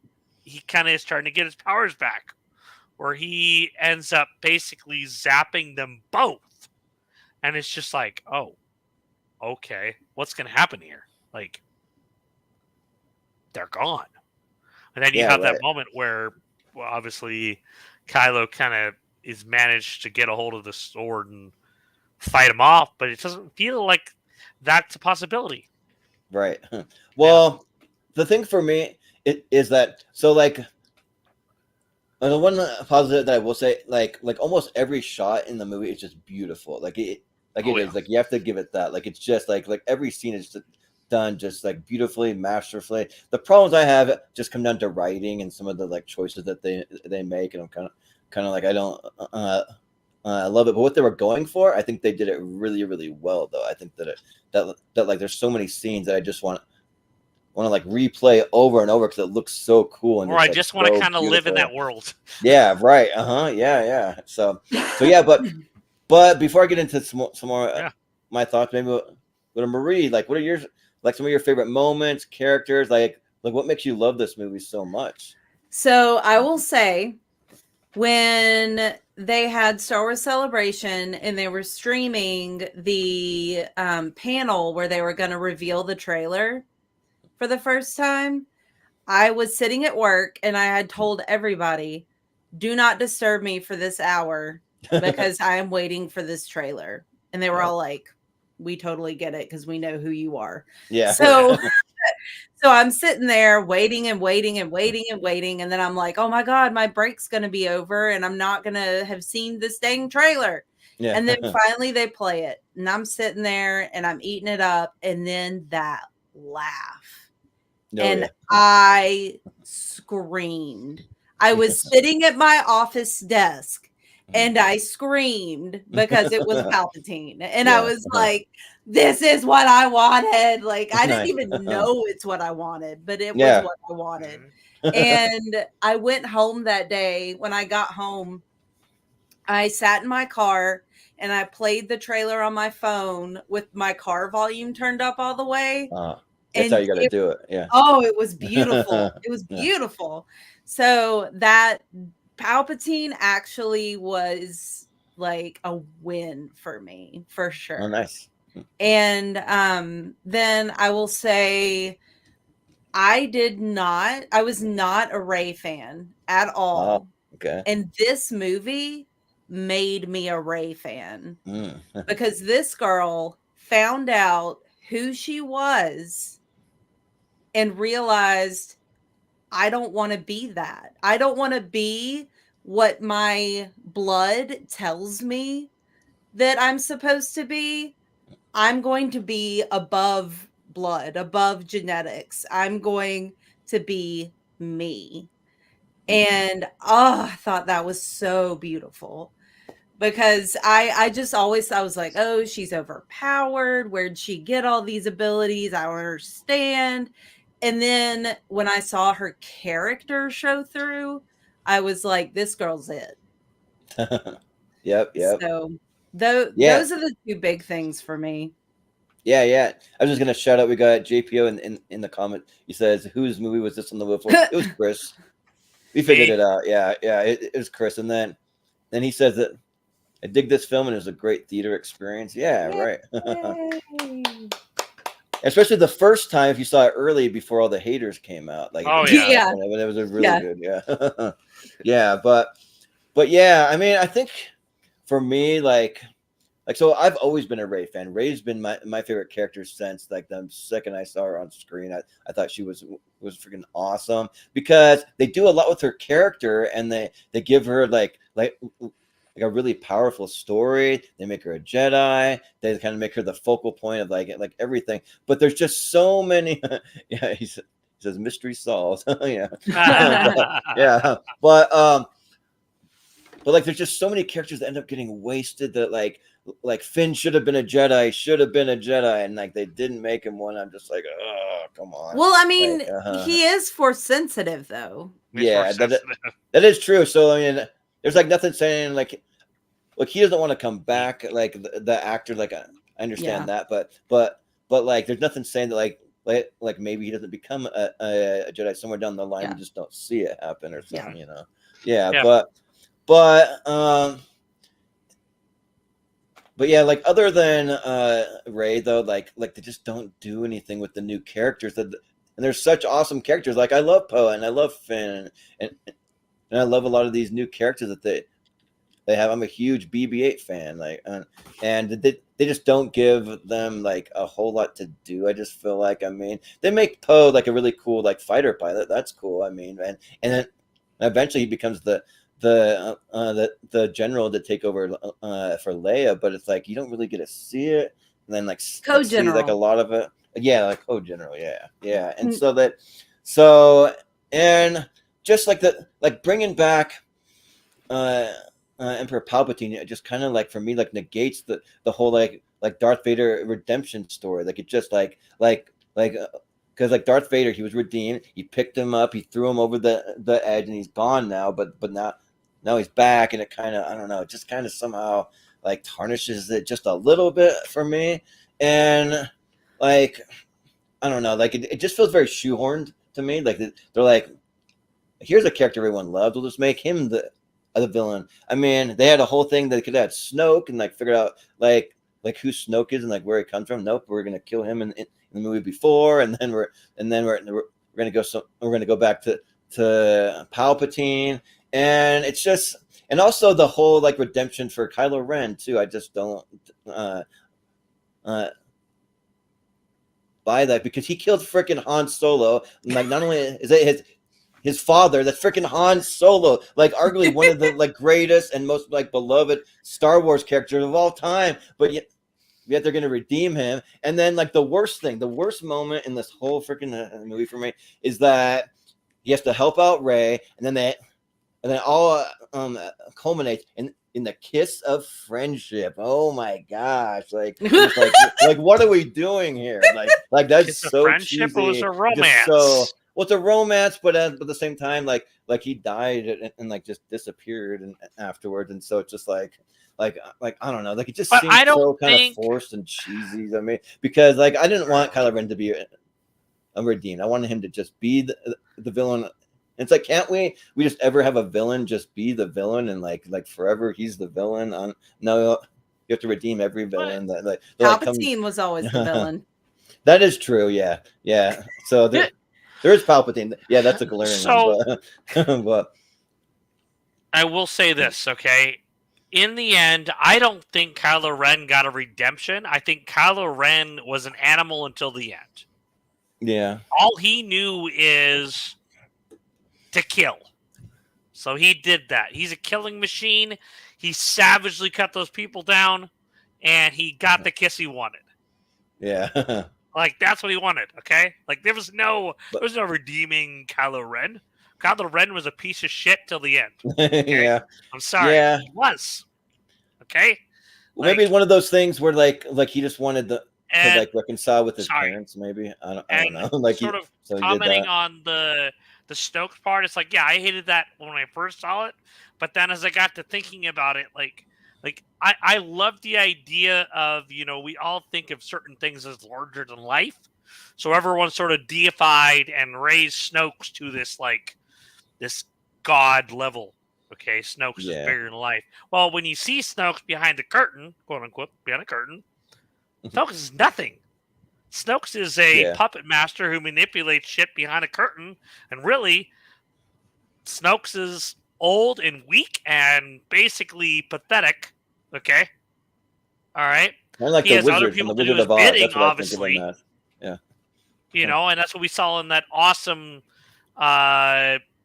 he kind of is trying to get his powers back, where he ends up basically zapping them both, and it's just like, oh, okay, what's gonna happen here? Like, they're gone, and then you Yeah, have that right. moment where, well, obviously, Kylo kind of is managed to get a hold of the sword and fight him off, but it doesn't feel like that's a possibility. Right. Well, the thing for me is that so like the one positive that I will say, like almost every shot in the movie is just beautiful. Like it is like you have to give it that. Like it's just like every scene is just done just like beautifully, masterfully. The problems I have just come down to writing and some of the like choices that they make, and I'm kind of like I don't I love it. But what they were going for, I think they did it really, really well. Though I think that like there's so many scenes that I just want to like replay over and over because it looks so cool and Or I like, just want to so kind of live in beautiful. that world. Yeah, right. Yeah. So yeah, but before I get into some more my thoughts, maybe go to Marie. Like, what are your like some of your favorite moments, characters? Like what makes you love this movie so much? So I will say, when they had Star Wars Celebration and they were streaming the panel where they were going to reveal the trailer for the first time, I was sitting at work and I had told everybody, do not disturb me for this hour because I am waiting for this trailer. And they were all like, we totally get it because we know who you are. Yeah. So so I'm sitting there waiting and waiting and waiting and waiting. And then I'm like, oh my God, my break's going to be over and I'm not going to have seen this dang trailer. Yeah. And then finally they play it and I'm sitting there and I'm eating it up. And then that laugh. I screamed. I was sitting at my office desk and I screamed because it was Palpatine. And I was like, this is what I wanted. Like, I didn't even know it's what I wanted, but it was what I wanted. And I went home that day. When I got home, I sat in my car and I played the trailer on my phone with my car volume turned up all the way. That's how you got to do it. Yeah. Oh, it was beautiful. It was beautiful. So that Palpatine actually was like a win for me, for sure. Oh, nice. And then I will say I was not a Rey fan at all. Oh, okay. And this movie made me a Rey fan because this girl found out who she was and realized, I don't want to be that. I don't want to be what my blood tells me that I'm supposed to be. I'm going to be above blood, above genetics. I'm going to be me. And I thought that was so beautiful. Because I just always, I was like, oh, she's overpowered. Where'd she get all these abilities? I don't understand. And then when I saw her character show through, I was like, this girl's it. Yep. So those are the two big things for me. Yeah. I was just gonna shout out. We got JPO in the comment. He says, "Whose movie was this on the wheel for?" It was Chris. We figured it out. Yeah. It was Chris. And then he says that I dig this film and it was a great theater experience. Yeah, right. Especially the first time if you saw it early before all the haters came out. Like, yeah. It was a really good. Yeah. Yeah, but yeah, I mean, I think for me, like so I've always been a Rey fan. Rey's been my favorite character since like the second I saw her on screen. I thought she was freaking awesome because they do a lot with her character and they give her like a really powerful story. They make her a Jedi. They kind of make her the focal point of like everything. But there's just so many. Yeah, he says mystery solved. Yeah, yeah. But like there's just so many characters that end up getting wasted that like Finn should have been a Jedi, and like they didn't make him one. I'm just like, oh, come on. Well, I mean, he is force sensitive though. Yeah, that is true. So I mean, there's like nothing saying like he doesn't want to come back. Like the actor, like I understand that, but like there's nothing saying that like like maybe he doesn't become a Jedi somewhere down the line. Yeah. We just don't see it happen or Yeah. something, you know. Yeah, Yeah. but yeah, like other than Rey though, like they just don't do anything with the new characters and there's such awesome characters. Like I love Poe and I love Finn and I love a lot of these new characters that they have. I'm a huge BB-8 fan, like, and they just don't give them like a whole lot to do. I just feel like, I mean, they make Poe like a really cool like fighter pilot. That's cool. I mean, and then eventually he becomes the general to take over for Leia, but it's like you don't really get to see it. And then like see like a lot of it, yeah, like general, yeah, and and just like bringing back Emperor Palpatine, it just kind of like for me like negates the whole like Darth Vader redemption story. Like it just because like Darth Vader, he was redeemed. He picked him up, he threw him over the edge, and he's gone now. But now he's back, and it kind of, I don't know, it just kind of somehow like tarnishes it just a little bit for me. And like I don't know, like it just feels very shoehorned to me. Like they're like, here's a character everyone loved. We'll just make him the villain. I mean, they had a whole thing that they could have Snoke and like figured out like who Snoke is and like where he comes from. Nope, we're gonna kill him in the movie before, and then we're gonna go back to Palpatine, and it's just, and also the whole like redemption for Kylo Ren too. I just don't buy that because he killed freaking Han Solo. And, like not only is it his father, that freaking Han Solo, like arguably one of the like greatest and most like beloved Star Wars characters of all time, but yet they're gonna redeem him. And then like the worst moment in this whole freaking movie for me is that he has to help out Rey, and then all culminates in the kiss of friendship. Oh my gosh! Like what are we doing here? Like that's Kiss of so friendship cheesy. was a romance. Well, it's a romance, but at the same time, like he died and like just disappeared and afterwards, and so it's just like I don't know, like it just seems so kind of forced and cheesy. I mean, because like I didn't want Kylo Ren to be redeemed. I wanted him to just be the villain. And it's like, can't we just ever have a villain just be the villain and like forever he's the villain? No, you have to redeem every villain. That Palpatine was always the villain. That is true. Yeah. So there is Palpatine. Yeah, that's a glaring one. But I will say this, okay? In the end, I don't think Kylo Ren got a redemption. I think Kylo Ren was an animal until the end. Yeah. All he knew is to kill. So he did that. He's a killing machine. He savagely cut those people down, and he got the kiss he wanted. Yeah. Like, that's what he wanted, okay? Like, there was no redeeming Kylo Ren. Kylo Ren was a piece of shit till the end. Okay? Yeah. I'm sorry. Yeah. He was. Okay? Well, maybe one of those things where like he just wanted to like reconcile with his parents, maybe. I don't know. Like sort of commenting on the Snoke part, it's like, yeah, I hated that when I first saw it, but then as I got to thinking about it, like I love the idea of, we all think of certain things as larger than life, so everyone sort of deified and raised Snoke to this god level. Okay, Snoke is bigger than life. Well, when you see Snoke behind the curtain, quote unquote, behind the curtain, Snoke is nothing. Snoke is a puppet master who manipulates shit behind a curtain, and really, Snoke is old and weak and basically pathetic. Okay, all right. Like he has other people to do his bidding, obviously. Yeah, and that's what we saw in that awesome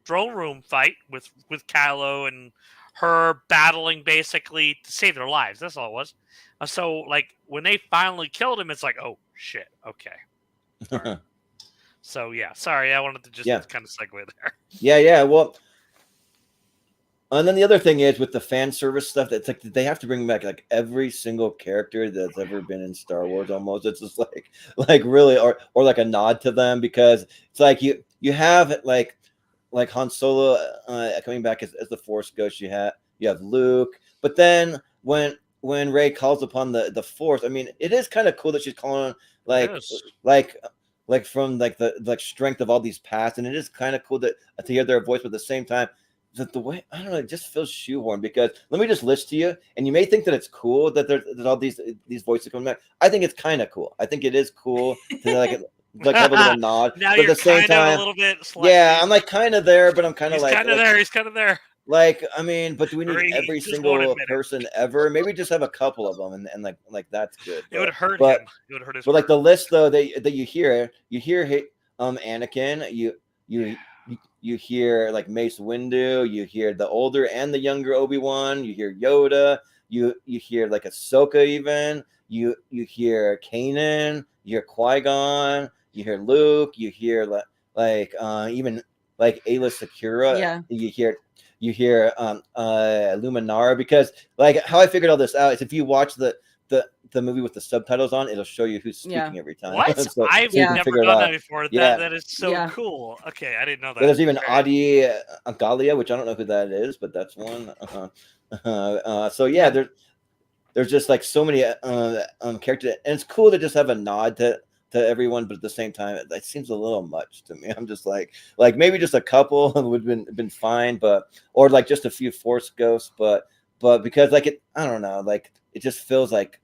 throne room fight with Kylo and her battling basically to save their lives. That's all it was. So, like, when they finally killed him, it's like, oh, shit, okay. Right. So, yeah, sorry, I wanted to just kind of segue there. Yeah, well, and then the other thing is with the fan service stuff, it's like they have to bring back like every single character that's ever been in Star Wars almost. It's just like really, or like a nod to them, because it's like you have like Han Solo coming back as the Force Ghost. You have Luke, but then when Rey calls upon the Force, I mean, it is kind of cool that she's calling like from like the like strength of all these past, and it is kind of cool to hear their voice, but at the same time, the way I don't know, it just feels shoehorned. Because let me just list to you, and you may think that it's cool that there's all these voices coming back. I think it's kind of cool. I think it is cool to like have a little nod, Now but you're at the same kind of a time, little bit yeah, slightly. I'm like kind of there, but I'm kind of He's like kind of there. He's kind of there. like, I mean, but do we need Or he every just won't single admit it. person ever? Maybe just have a couple of them, and like that's good. It would hurt but him. It would hurt his. but like work. the list though that you hear Anakin, you hear like Mace Windu, you hear the older and the younger Obi-Wan, you hear Yoda, you hear like Ahsoka even, you hear Kanan, you hear Qui-Gon, you hear Luke, you hear like even like Ayla Secura, Yeah. you hear Luminara. Because like how I figured all this out is if you watch the movie with the subtitles on, it'll show you who's speaking every time. What? so I've you can never figure it done out. that before. Yeah. That is so Yeah. cool. Okay, I didn't know that. There's even Okay. Adi Angalia, which I don't know who that is, but that's one. So yeah, there's just like so many characters, and it's cool to just have a nod to everyone, but at the same time, it seems a little much to me. I'm just like maybe just a couple would have been fine, but or like just a few Force ghosts, but because like I don't know, like it just feels like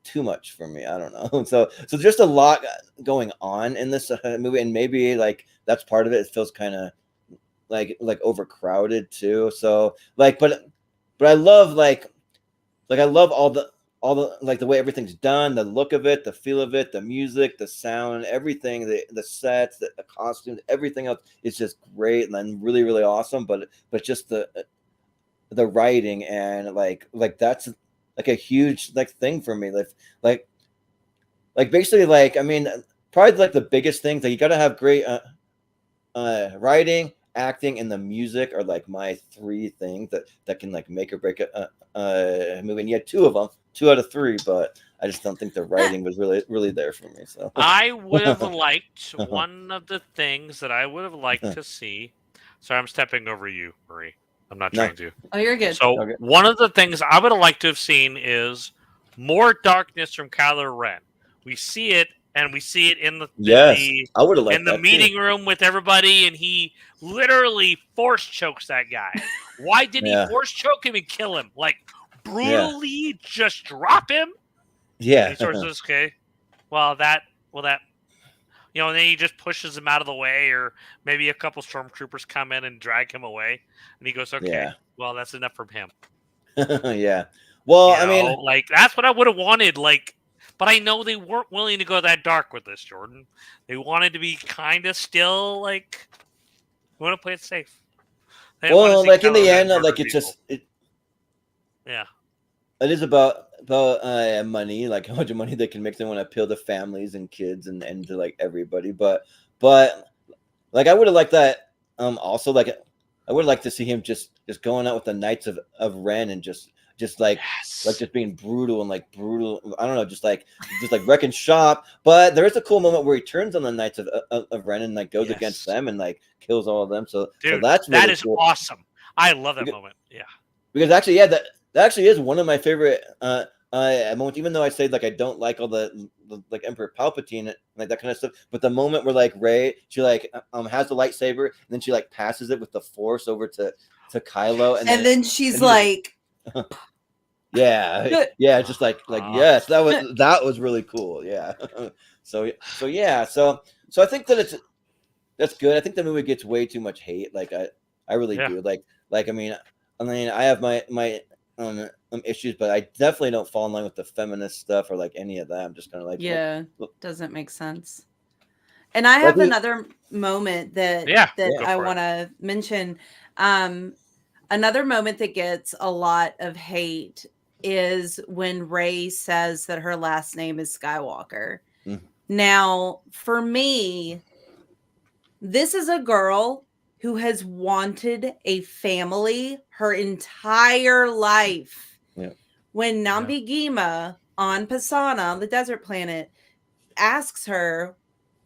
too much for me. I don't know. So just a lot going on in this movie, and maybe like that's part of it. It feels kind of like overcrowded too. So like, but I love like I love all the like the way everything's done, the look of it, the feel of it, the music, the sound, everything, the sets, the costumes, everything else is just great and really really awesome. But just the writing and like that's like a huge like thing for me. Like basically like I mean probably like the biggest thing that you got to have great writing, acting, and the music are like my three things that can like make or break a movie. And you had two out of three, but I just don't think the writing was really there for me. So I would have liked one of the things that I would have liked to see. Sorry, I'm stepping over you, Marie. I'm not trying to. Oh, you're good. So Okay. one of the things I would have liked to have seen is more darkness from Kylo Ren. We see it, and we see it in the I would have liked in the that meeting too. room with everybody, and he literally force chokes that guy. Why didn't Yeah. he force choke him and kill him? Like brutally just drop him? Yeah. And he sort of says, okay, that, you know, and then he just pushes him out of the way, or maybe a couple stormtroopers come in and drag him away, and he goes, okay, Yeah. well, that's enough from him. Yeah. Well, You I mean, know, like that's what I would have wanted. Like, but I know they weren't willing to go that dark with this, Jordan. They wanted to be kind of still like, we want to play it safe. They didn't want to well, see like in Kylo the Ren end, murder like it's people. just Yeah. it is about money, like how much money they can make. They want to appeal to families and kids and to like everybody. But like I would have liked that. Also, like I would like to see him just going out with the Knights of Ren and just like just being brutal and like brutal. I don't know, just like wrecking shop. But there is a cool moment where he turns on the Knights of Ren and like goes against them and like kills all of them. So Dude, that's really that is cool. awesome. I love that moment. Yeah. Because actually, yeah, that actually is one of my favorite moments. Even though I say like I don't like all the like Emperor Palpatine and like that kind of stuff, but the moment where like Rey, she like has the lightsaber and then she like passes it with the Force over to Kylo, and then she's like, yeah, just like yes, that was really cool. Yeah. so yeah, so I think that that's good. I think the movie gets way too much hate. Like I really do. Like I mean I have my issues, but I definitely don't fall in line with the feminist stuff or like any of that. I'm just kind of like, yeah, doesn't make sense. And I have another moment that I want to mention. Another moment that gets a lot of hate is when Rey says that her last name is Skywalker. Now, for me, this is a girl who has wanted a family her entire life. Yeah. When Nambi Gima on Pisana, on the desert planet, asks her,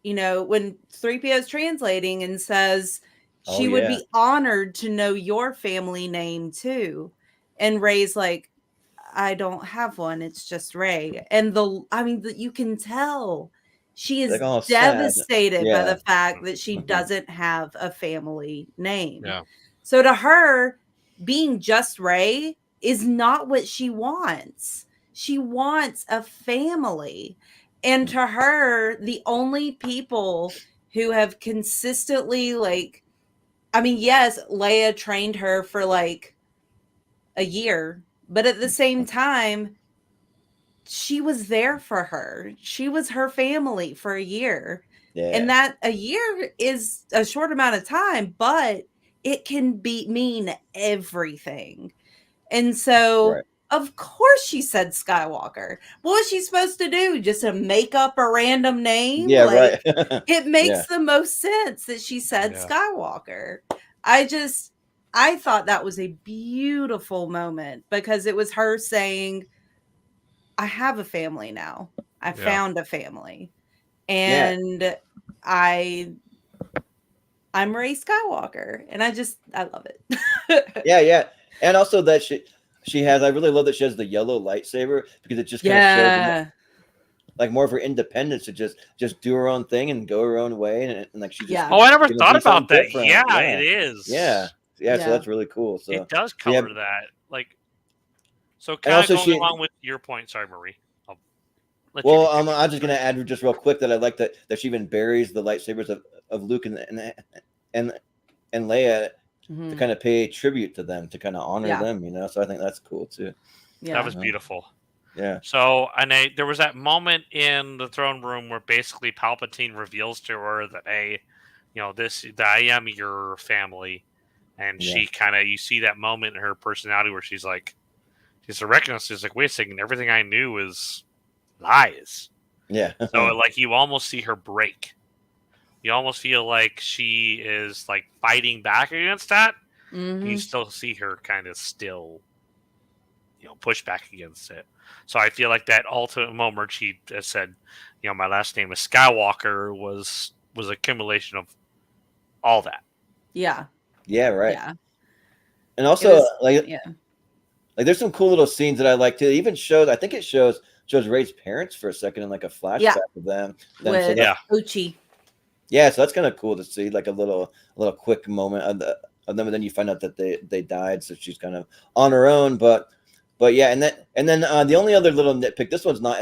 you know, when 3PO is translating and says she would be honored to know your family name too. And Rey's like, I don't have one. It's just Rey. And you can tell She is Like, oh, sad. devastated by Yeah. the fact that she Mhm. doesn't have a family name. Yeah. So to her, being just Ray is not what she wants. She wants a family. And to her, the only people who have consistently, like, I mean, yes, Leia trained her for like a year, but at the same time, she was there for her. She was her family for a year. Yeah. And that a year is a short amount of time, but it can mean everything. And so, Right. of course, she said Skywalker. What was she supposed to do? Just to make up a random name? Yeah, Like, right. it makes Yeah. the most sense that she said Yeah. Skywalker. I thought that was a beautiful moment because it was her saying, I have a family now. I found a family. And I'm Ray Skywalker. And I love it. Yeah. And also that she has, I really love that she has the yellow lightsaber because it just kind of shows like more of her independence to just do her own thing and go her own way. And like she just, Oh, I never gonna thought do about something that. different. Yeah, it is. Yeah. So that's really cool. So it does we have- cover that. Like, so And kind of also going along with your point. Sorry, Marie. Well, I'm just gonna add just real quick that I like that she even buries the lightsabers of Luke and Leia to kind of pay tribute to them, to kind of honor them, you know. So I think that's cool too. Yeah, that was beautiful. Yeah. So, there was that moment in the throne room where basically Palpatine reveals to her that, hey, you know, that I am your family, and she kind of, you see that moment in her personality where she's like, she's recognized, she's like, wait a second, everything I knew is lies. Yeah. So like you almost see her break. You almost feel like she is like fighting back against that. You still see her kind of still, you know, push back against it. So I feel like that ultimate moment she said, you know, my last name is Skywalker was accumulation of all that. Yeah. Yeah. Right. Yeah. And also like there's some cool little scenes that I like too. It even shows, I think it shows Ray's parents for a second in like a flashback of them. With Uchi. Yeah, so that's kind of cool to see, like a little quick moment of them, and then you find out that they died, so she's kind of on her own. But yeah, and then the only other little nitpick, this one's not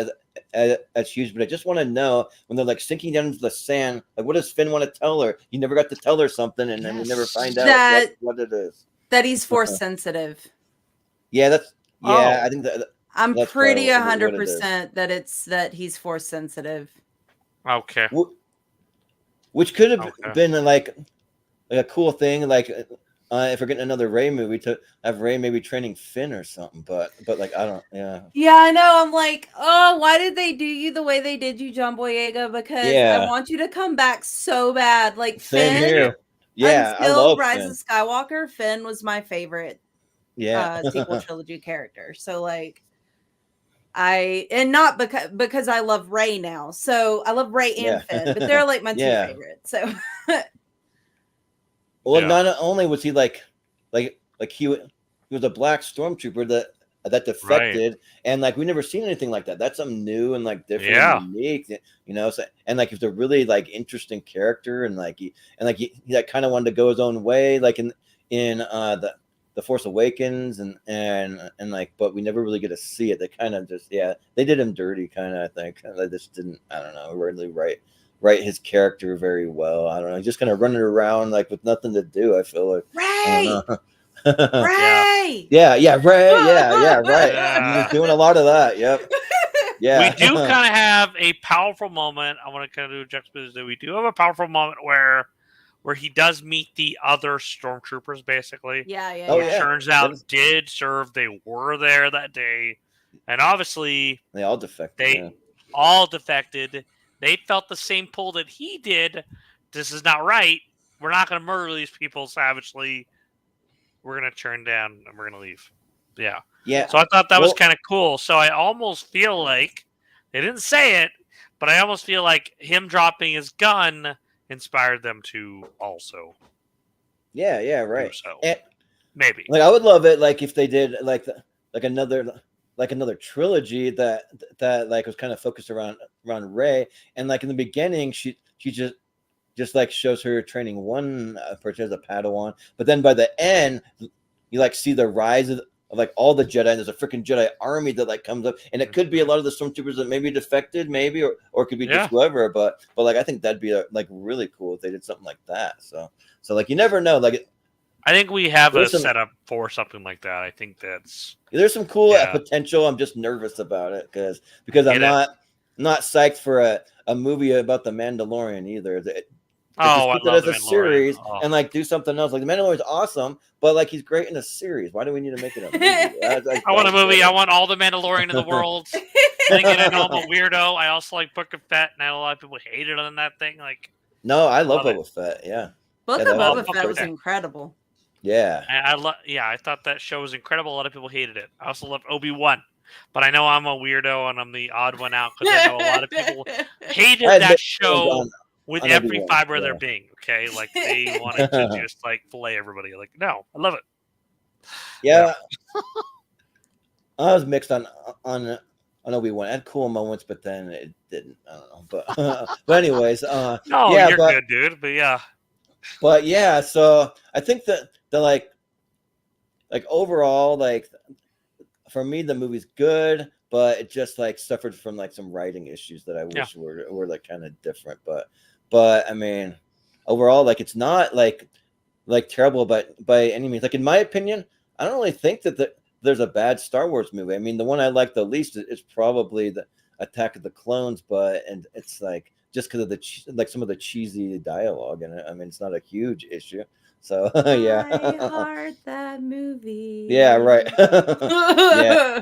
as huge, but I just want to know when they're like sinking down into the sand, like what does Finn want to tell her? You never got to tell her something, and then we never find out what it is. That he's force sensitive. Yeah, I think that. I'm pretty 100% that he's force sensitive. Okay. Which could have been like a cool thing, like if we're getting another Rey movie, to have Rey maybe training Finn or something. But like I don't. Yeah, I know. I'm like, oh, why did they do you the way they did you, John Boyega? Because I want you to come back so bad. Like Same Finn. Here. Yeah, until I love Rise Finn. of Skywalker, Finn was my favorite. Sequel trilogy character. So like. Not because I love Rey now. So I love Rey and Finn, but they're like my two favorites. So well, not only was he like he was a black stormtrooper that defected, and like we never seen anything like that. That's something new and like different and unique, you know. So, and like he's a really like interesting character, and he kind of wanted to go his own way, like in the Force Awakens and like, but we never really get to see it. They kind of just they did him dirty, kind of. I think they just didn't, I don't know, really write his character very well. I don't know, just kind of running around like with nothing to do. I feel like Ray. Ray, right. He's doing a lot of that. Yep. Yeah, we do kind of have a powerful moment. I want to kind of do a juxtaposition. We do have a powerful moment where he does meet the other stormtroopers, basically. Turns out did serve. They were there that day, and obviously they all defected. They all defected. They felt the same pull that he did. This is not right. We're not going to murder these people savagely. We're going to turn down and we're going to leave. Yeah. Yeah. So I thought that was kind of cool. So I almost feel like they didn't say it, but I almost feel like him dropping his gun inspired them to also. Yeah, right. So. And, maybe. Like I would love it, like if they did like another trilogy that like was kind of focused around around Rey, and like in the beginning, she just like shows her training one person as a Padawan, but then by the end, you like see the rise of like all the Jedi, and there's a freaking Jedi army that like comes up, and it could be a lot of the stormtroopers that maybe defected, maybe, or it could be just whoever. But like I think that'd be like really cool if they did something like that. So like you never know. Like I think we have a some, setup for something like that. I think there's some cool potential. I'm just nervous about it because I'm not psyched for a movie about the Mandalorian either. I keep it love as a series and like do something else. Like the Mandalorian's awesome, but like he's great in a series. Why do we need to make it a movie? I want a movie. I want all the Mandalorian in the world. I get it. I'm a weirdo. I also like Book of Fett, and a lot of people hated on that thing. Like, no, I love Boba Fett. Yeah, Book of Boba Fett was incredible. Yeah, I thought that show was incredible. A lot of people hated it. I also love Obi-Wan, but I know I'm a weirdo and I'm the odd one out because I know a lot of people hated that show. With every fiber of their being, okay? Like, they wanted to just, like, fillet everybody. Like, no, I love it. Yeah. I was mixed on Obi-Wan. It had cool moments, but then it didn't. I don't know. But anyways. No, you're good, dude. But, yeah. But, yeah, so I think that the, like overall, like, for me, the movie's good, but it just, like, suffered from, like, some writing issues that I wish were like, kind of different. But I mean, overall, like it's not like terrible, but by any means. Like in my opinion, I don't really think that there's a bad Star Wars movie. I mean, the one I like the least is probably the Attack of the Clones, and it's like just because of the some of the cheesy dialogue in it. I mean, it's not a huge issue. So yeah, I heart that movie. Yeah, right. Yeah.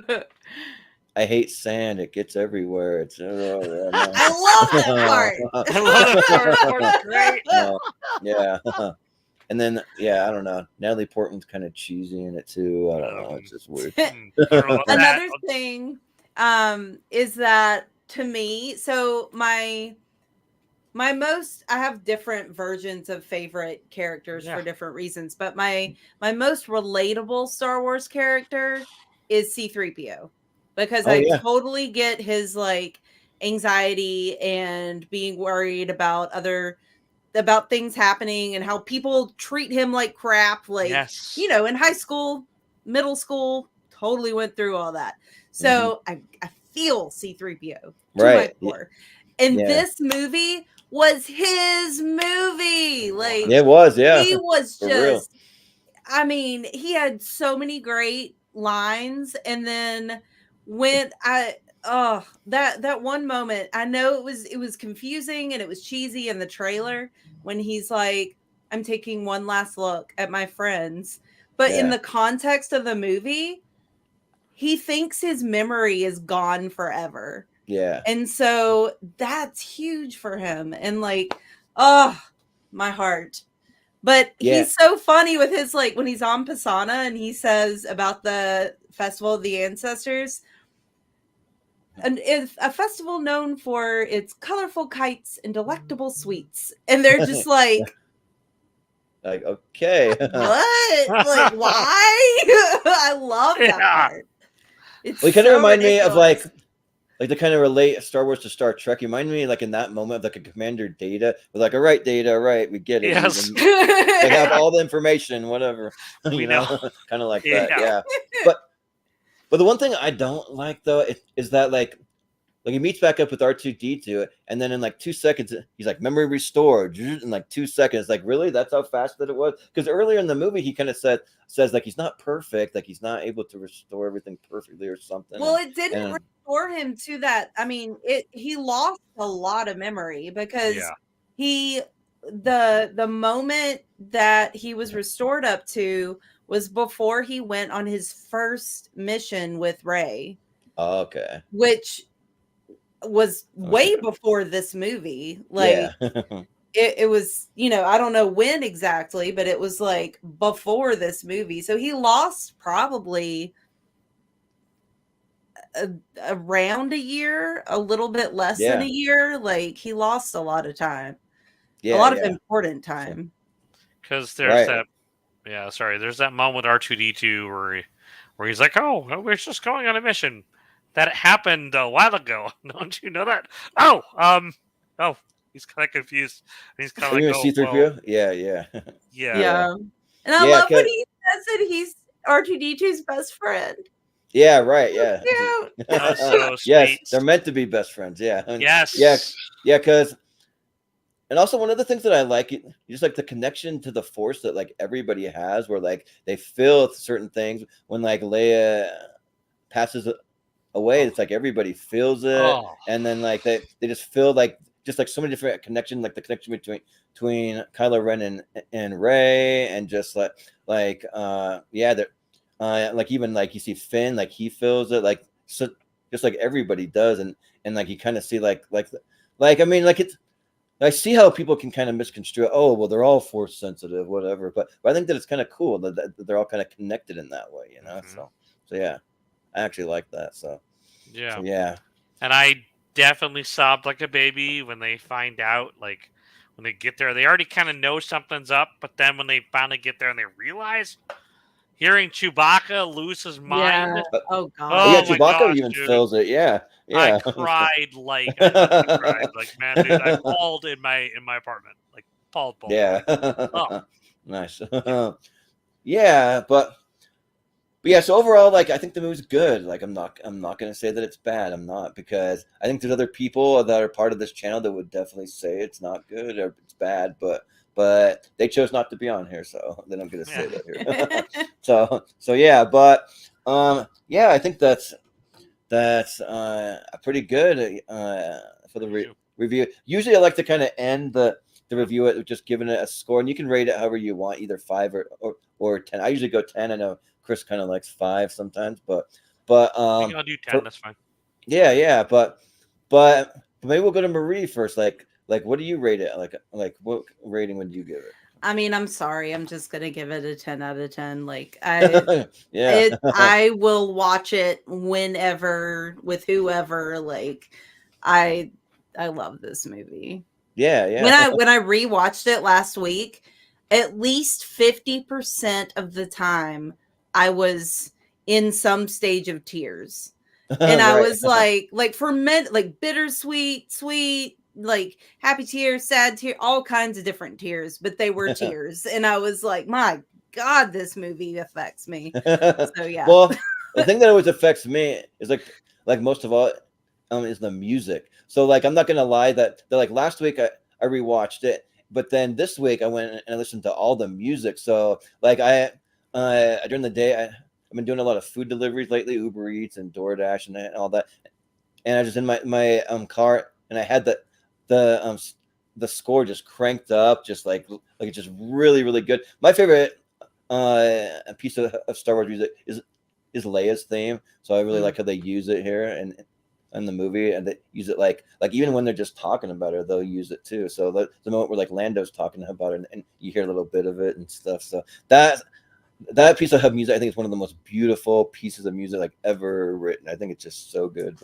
I hate sand. It gets everywhere. It's I love that part. I love that part. It's great. Yeah. And then I don't know. Natalie Portman's kind of cheesy in it too. I don't know. It's just weird. Another thing is that to me, so my most, I have different versions of favorite characters for different reasons, but my most relatable Star Wars character is C-3PO. Because I totally get his like anxiety and being worried about things happening and how people treat him like crap. Like, you know, in high school, middle school, totally went through all that. So I feel C-3PO to my core. And this movie was his movie. Like it was, yeah. He was just, I mean, he had so many great lines, and then when that one moment, I know it was confusing and it was cheesy in the trailer when he's like, I'm taking one last look at my friends, but in the context of the movie, he thinks his memory is gone forever. Yeah. And so that's huge for him, and like, my heart. But he's so funny with his, like, when he's on Pisana and he says about the Festival of the Ancestors, and it's a festival known for its colorful kites and delectable sweets. And they're just like, okay. What? Like, why? I love that part. It's kind of remind me of like to kind of relate Star Wars to Star Trek. You remind me like in that moment of like a Commander Data with like, all right, Data, all right, we get it. Yes. They have all the information, whatever. You know, kind of like that. Yeah. But the one thing I don't like though is that like he meets back up with R2-D2, and then in like 2 seconds he's like, memory restored in like 2 seconds. Like, really? That's how fast that it was? Because earlier in the movie he kind of says like he's not perfect, like he's not able to restore everything perfectly or something. Well, it didn't restore him to that. I mean, he lost a lot of memory because the moment that he was restored up to was before he went on his first mission with Rey. Oh, okay. Which was way before this movie. Like it was, you know, I don't know when exactly, but it was like before this movie. So he lost probably around a year, a little bit less than a year. Like he lost a lot of time. A lot of important time. Because there's there's that moment with R2-D2 where he's like, oh, we're just going on a mission. that happened a while ago. Don't you know that? Oh, he's kind of confused. He's kind of Are you like, gonna oh, C-3PO? well, Yeah, yeah, yeah. Yeah. And I Yeah, love when he says that he's R2D2's best friend. yeah, right, yeah. Cute. That was so Yes, sweet. they're meant to be best friends. Yeah, Yes. yeah. Because, and also one of the things that I like, just like the connection to the Force that like everybody has, where like they feel certain things when like Leia passes away. It's like everybody feels it, Oh. and then like they just feel like just like so many different connections, like the connection between Kylo Ren and Rey, and just yeah, they're like even like you see Finn, like he feels it, like so just like everybody does, and like you kind of see like I mean like it's. I see how people can kind of misconstrue. Oh, well, they're all Force sensitive, whatever. But I think that it's kind of cool that they're all kind of connected in that way, you know. Mhm. So yeah, I actually like that. So Yeah. yeah. And I definitely sobbed like a baby when they find out, like, when they get there. They already kind of know something's up, but then when they finally get there and they realize, hearing Chewbacca lose his mind. Yeah. Oh Oh yeah, Oh god. my Chewbacca gosh, even dude. feels it. Yeah, I yeah. cried like I literally cried. Like, man, dude, I bawled in my apartment. Like, bawled. Yeah. Oh, Nice. Yeah, but yeah. So overall, like I think the movie's good. Like I'm not gonna say that it's bad. I'm not, because I think there's other people that are part of this channel that would definitely say it's not good or it's bad, but they chose not to be on here, so they don't get to say that here. so yeah, but yeah, I think that's pretty good for the review. Usually, I like to kind of end the review it with just giving it a score, and you can rate it however you want, either 5 or 10. I usually go 10. I know Chris kind of likes 5 sometimes, but I'll do 10. That's fine. yeah, but maybe we'll go to Marie first. Like what do you rate it? Like what rating would you give it? I mean, I'm sorry. I'm just gonna give it a 10 out of 10. Like I Yeah. I will watch it whenever with whoever. Like I love this movie. Yeah. When I rewatched it last week, at least 50% of the time I was in some stage of tears. And I Right. was like for men, like bittersweet, sweet, like happy tears, sad tears, all kinds of different tears, but they were tears. And I was like, my God, this movie affects me. So yeah. Well, the thing that always affects me is like most of all is the music. So like I'm not gonna lie that like last week I rewatched it, but then this week I went and I listened to all the music. So like I during the day I've been doing a lot of food deliveries lately, Uber Eats and DoorDash and all that, and I was just in my car, and I had the score just cranked up, just like it's just really really good. My favorite piece of Star Wars music is Leia's theme, so I really like how they use it here and in the movie, and they use it like even when they're just talking about her, they'll use it too. So the moment where like Lando's talking about her, and you hear a little bit of it and stuff. So that piece of music, I think, is one of the most beautiful pieces of music like ever written. I think it's just so good.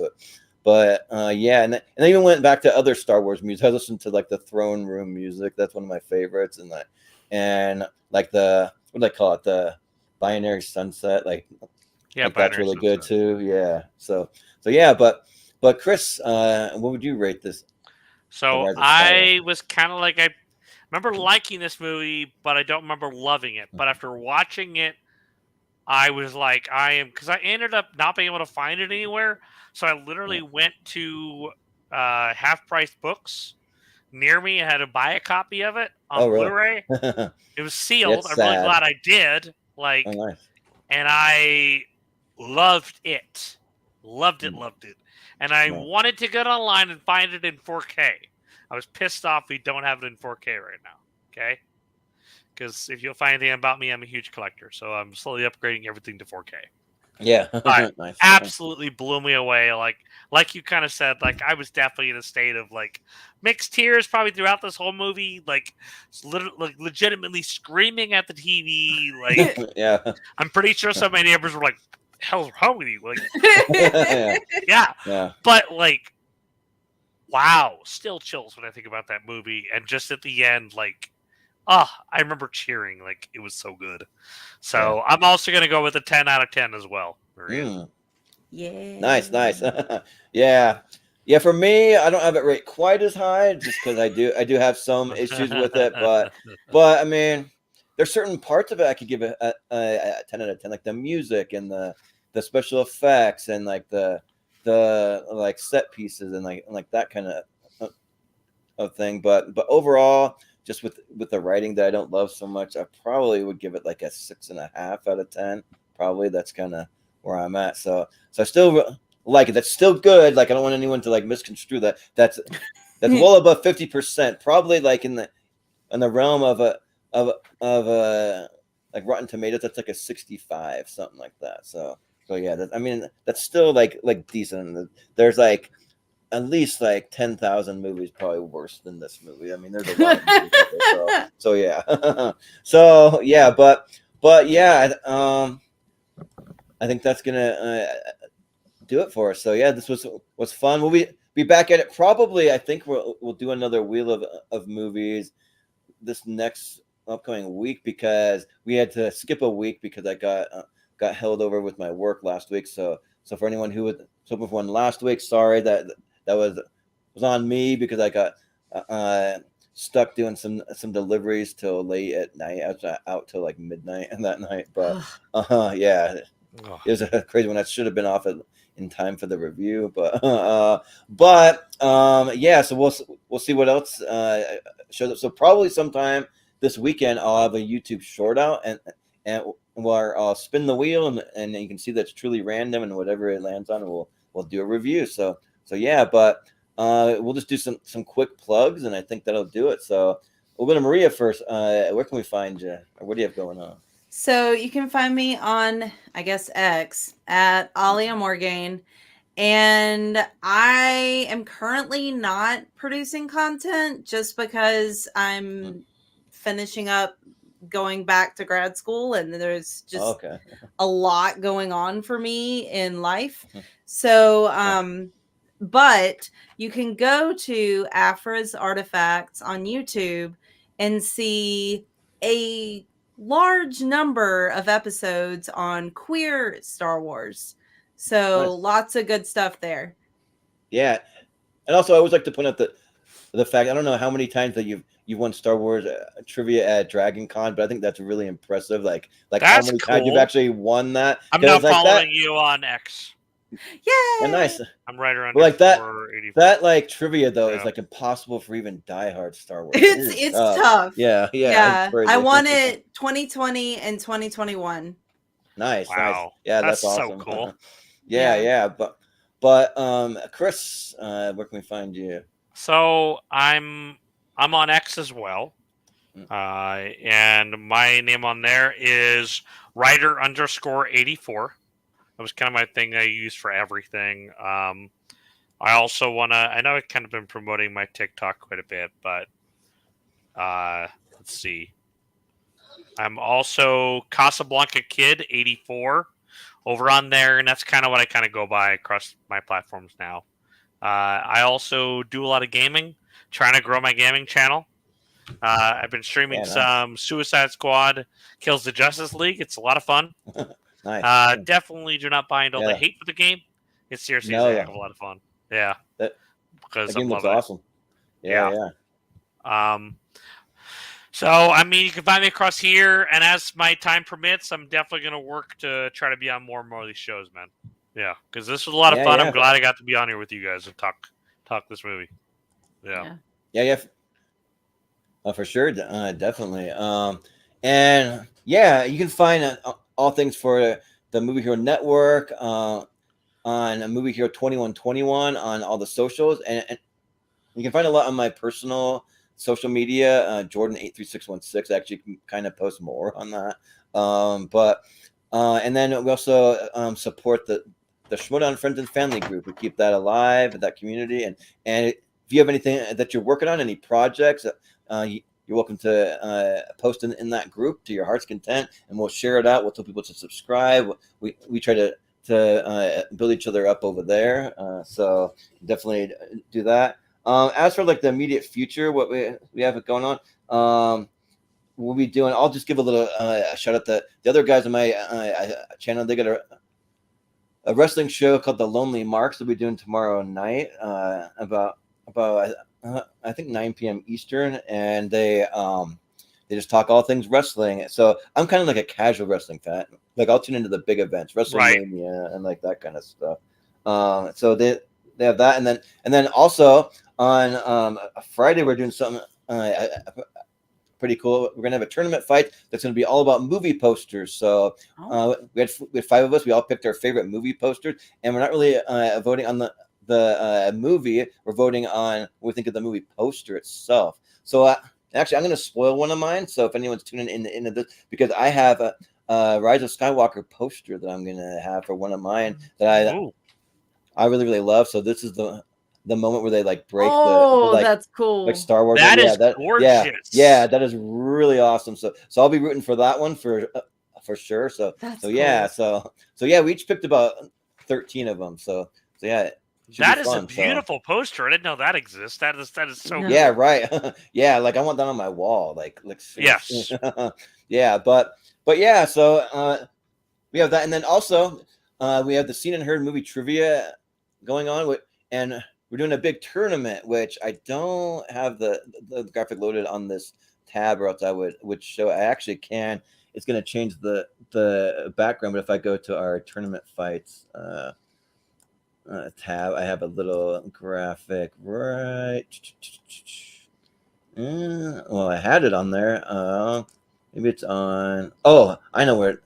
But yeah, and I even went back to other Star Wars music. I listened to like the throne room music. That's one of my favorites, and like the, what do they call it? The binary sunset. Like that's really good too. Yeah. So yeah, but Chris, what would you rate this? So I was kind of like, I remember liking this movie, but I don't remember loving it. But after watching it, I was like, because I ended up not being able to find it anywhere. So I literally went to Half Price Books near me and had to buy a copy of it on Blu-ray. It was sealed. I'm really glad I did. Like, nice. And I loved it. Loved it. And I wanted to get online and find it in 4K. I was pissed off we don't have it in 4K right now. Okay? Because if you'll find anything about me, I'm a huge collector. So I'm slowly upgrading everything to 4K. Yeah. Nice. Absolutely blew me away. Like you kind of said, like I was definitely in a state of like mixed tears probably throughout this whole movie. Like legitimately screaming at the TV. Like, yeah. I'm pretty sure some of my neighbors were like, hell's wrong with you? Like, yeah. But like, wow, still chills when I think about that movie. And just at the end, like, I remember cheering. Like, it was so good. So I'm also going to go with a 10 out of 10 as well. Yeah. Nice. Yeah. Yeah, for me, I don't have it rate quite as high just because I do have some issues with it, but I mean, there's certain parts of it I could give a 10 out of 10, like the music and the special effects and like the like set pieces and like that kind of thing. But overall, just with the writing that I don't love so much, I probably would give it like a 6.5 out of 10. Probably that's kind of where I'm at. So I still like it. That's still good. Like I don't want anyone to like misconstrue that. That's well above 50%. Probably like in the realm of a like Rotten Tomatoes. That's like a 65, something like that. So yeah. I mean, that's still like decent. There's like at least like 10,000 movies probably worse than this movie. I mean, there's a lot of movies out there, so yeah. So yeah, but yeah, I think that's gonna do it for us. So yeah, this was fun. We'll be back at it probably. I think we'll do another wheel of movies this next upcoming week because we had to skip a week because I got held over with my work last week. So for anyone who was hoping for one last week, sorry that was on me because I got stuck doing some deliveries till late at night. I was out till like midnight that night, but yeah, it was a crazy one. I should have been off in time for the review, but yeah. So we'll see what else shows up. So probably sometime this weekend I'll have a YouTube short out and where I'll spin the wheel and you can see that's truly random and whatever it lands on, we'll do a review. So yeah, but we'll just do some quick plugs, and I think that'll do it. So we'll go to Maria first. Where can we find you? Or what do you have going on? So you can find me on, I guess, X at Alia Morgaine. And I am currently not producing content just because I'm finishing up going back to grad school and there's just a lot going on for me in life. So, but you can go to Afra's Artifacts on YouTube and see a large number of episodes on queer Star Wars. So lots of good stuff there. Yeah. And also I always like to point out the fact, I don't know how many times that you've won Star Wars trivia at Dragon Con, but I think that's really impressive. Like that's how many times you've actually won that. I'm now following you on X. Yay! Nice. I'm right around like that. 484. That like trivia though is like impossible for even diehard Star Wars. It's tough. Yeah. I won it 2020 and 2021. Nice. Wow. Nice. Yeah, that's awesome. So cool. Yeah. But Chris, where can we find you? So I'm on X as well. And my name on there is writer_84. That was kind of my thing I use for everything. I also I know I've kind of been promoting my TikTok quite a bit, but let's see. I'm also Casablanca Kid 84 over on there, and that's kind of what I kind of go by across my platforms now. I also do a lot of gaming, trying to grow my gaming channel. I've been streaming some Suicide Squad Kills the Justice League. It's a lot of fun. Nice. Definitely do not buy into all the hate for the game. It's seriously a heck of a lot of fun. Yeah. Because that game looks awesome. Yeah. So, I mean, you can find me across here, and as my time permits, I'm definitely going to work to try to be on more and more of these shows, man. Yeah, because this was a lot of fun. I'm glad I got to be on here with you guys and talk this movie. Yeah. For sure, definitely. And yeah, you can find all things for the Movie Hero Network on Movie Hero 2121 on all the socials, and you can find a lot on my personal social media. Jordan83616 actually kind of post more on that. And then we also support the Schmodown Friends and Family group. We keep that alive, that community, and if you have anything that you're working on, any projects, you're welcome to post in that group to your heart's content, and we'll share it out. We'll tell people to subscribe. We try to build each other up over there. So definitely do that. As for like the immediate future, what we have going on, we'll be doing. I'll just give a little shout out to the other guys on my channel. They got a wrestling show called The Lonely Marks that we'll be doing tomorrow night, about I think 9 p.m. Eastern, and they just talk all things wrestling. So I'm kind of like a casual wrestling fan. Like I'll tune into the big events, WrestleMania, and like that kind of stuff. So they have that, and then also on Friday we're doing something pretty cool. We're gonna have a tournament fight that's gonna be all about movie posters. So we had 5 of us. We all picked our favorite movie posters, and we're not really voting on the movie. We're voting on what we think of the movie poster itself. So actually, I'm gonna spoil one of mine. So if anyone's tuning into this, because I have a Rise of Skywalker poster that I'm gonna have for one of mine that I really really love. So this is the moment where they like break that's cool. Like Star Wars. That is gorgeous. Yeah, that is really awesome. So I'll be rooting for that one for sure. So That's yeah, cool. so yeah, we each picked about 13 of them. So yeah. That is fun, a beautiful poster. I didn't know that exists. That is so cool. Yeah, right. Yeah, like I want that on my wall. Like yes. Yeah, but yeah, so we have that, and then also we have the Seen and Heard movie trivia going on, and we're doing a big tournament, which I don't have the graphic loaded on this tab, or else I would show. I actually can. It's going to change the background, but if I go to our tournament fights tab, I have a little graphic right. Well, I had it on there. Maybe it's on. Oh, I know where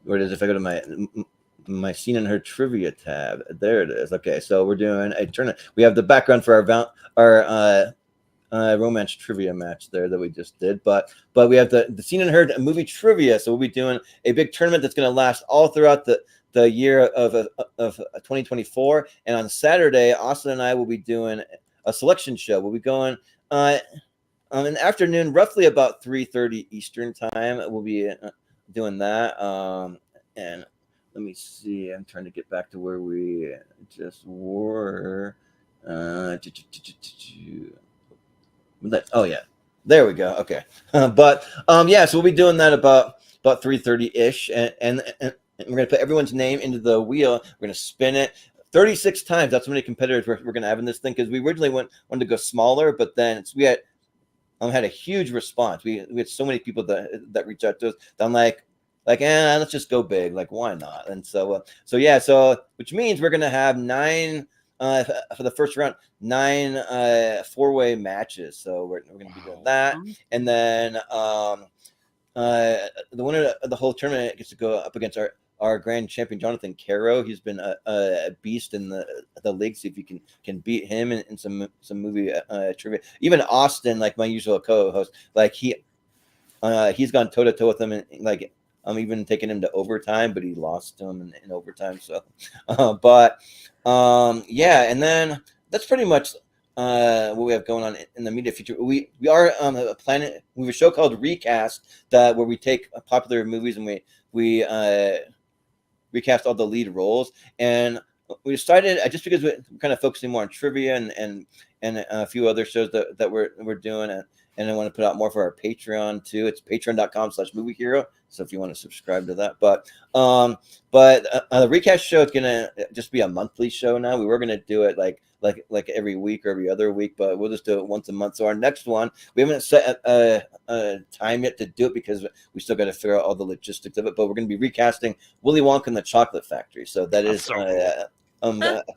it is. If I go to my Seen and Heard trivia tab, there it is. Okay, so we're doing a tournament. We have the background for our romance trivia match there that we just did, but we have the Seen and Heard movie trivia. So we'll be doing a big tournament that's going to last all throughout the year of 2024. And on Saturday, Austin and I will be doing a selection show. We'll be going in the afternoon, roughly about 3:30 Eastern time. We'll be doing that. And let me see. I'm trying to get back to where we just were. Oh yeah, there we go. Okay, but yeah. So we'll be doing that about 3:30 ish, and we're gonna put everyone's name into the wheel. We're gonna spin it 36 times. That's how many competitors we're gonna have in this thing, because we originally wanted to go smaller, but then we had a huge response. We had so many people that reached out to us. That I'm like, let's just go big. Like, why not? And so yeah. So which means we're gonna have 9 for the first round, 9 4-way matches. So we're gonna be doing that, and then the winner of the whole tournament gets to go up against our grand champion Jonathan Caro. He's been a beast in the league. See if you can beat him in some movie trivia. Even Austin, like my usual co-host, like he's gone toe to toe with him, and like I'm even taking him to overtime, but he lost to him in overtime. So, yeah, and then that's pretty much what we have going on in the media future. We are planning. We have a show called Recast where we take popular movies and we recast all the lead roles. And we decided, just because we're kind of focusing more on trivia and a few other shows that we're doing, and I want to put out more for our Patreon too. It's patreon.com/moviehero. So if you want to subscribe to that, but the recast show is gonna just be a monthly show now. We were gonna do it like every week or every other week, but we'll just do it once a month. So our next one, we haven't set a time yet to do it, because we still got to figure out all the logistics of it. But we're going to be recasting Willy Wonka and the Chocolate Factory. So that's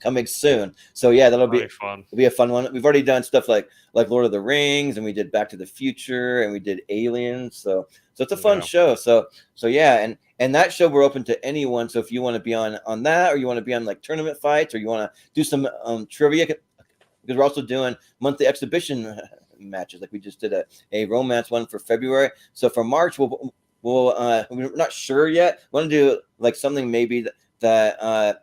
coming soon. So yeah, that'll be fun. It'll be a fun one. We've already done stuff like Lord of the Rings, and we did Back to the Future, and we did Aliens. So it's a fun show. So yeah, and that show we're open to anyone. So if you want to be on that, or you want to be on like tournament fights, or you want to do some trivia, because we're also doing monthly exhibition matches. Like we just did a romance one for February. So for March, we're not sure yet. We want to do like something maybe that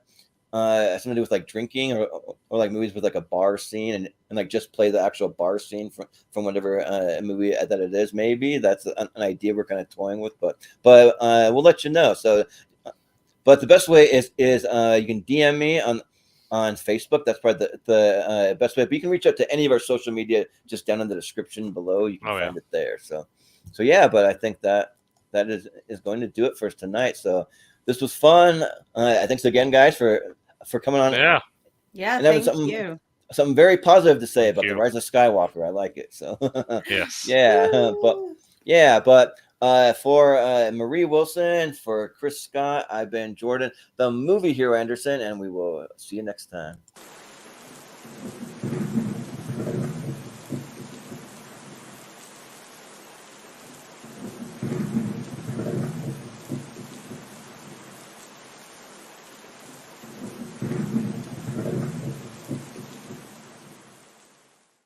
something to do with like drinking, or like movies with like a bar scene, and like just play the actual bar scene from whatever movie that it is. Maybe that's an idea we're kind of toying with, but we'll let you know. So, but the best way is you can DM me on Facebook. That's probably the best way. But you can reach out to any of our social media just down in the description below. You can find it there. So yeah. But I think that is going to do it for us tonight. So this was fun. Thanks again, guys, for coming on. Yeah. Yeah, And having thank you. something very positive to say Thank about you. the Rise of Skywalker. I like it. So Yes. but for Marie Wilson, for Chris Scott, I've been Jordan, the movie hero Anderson, and we will see you next time.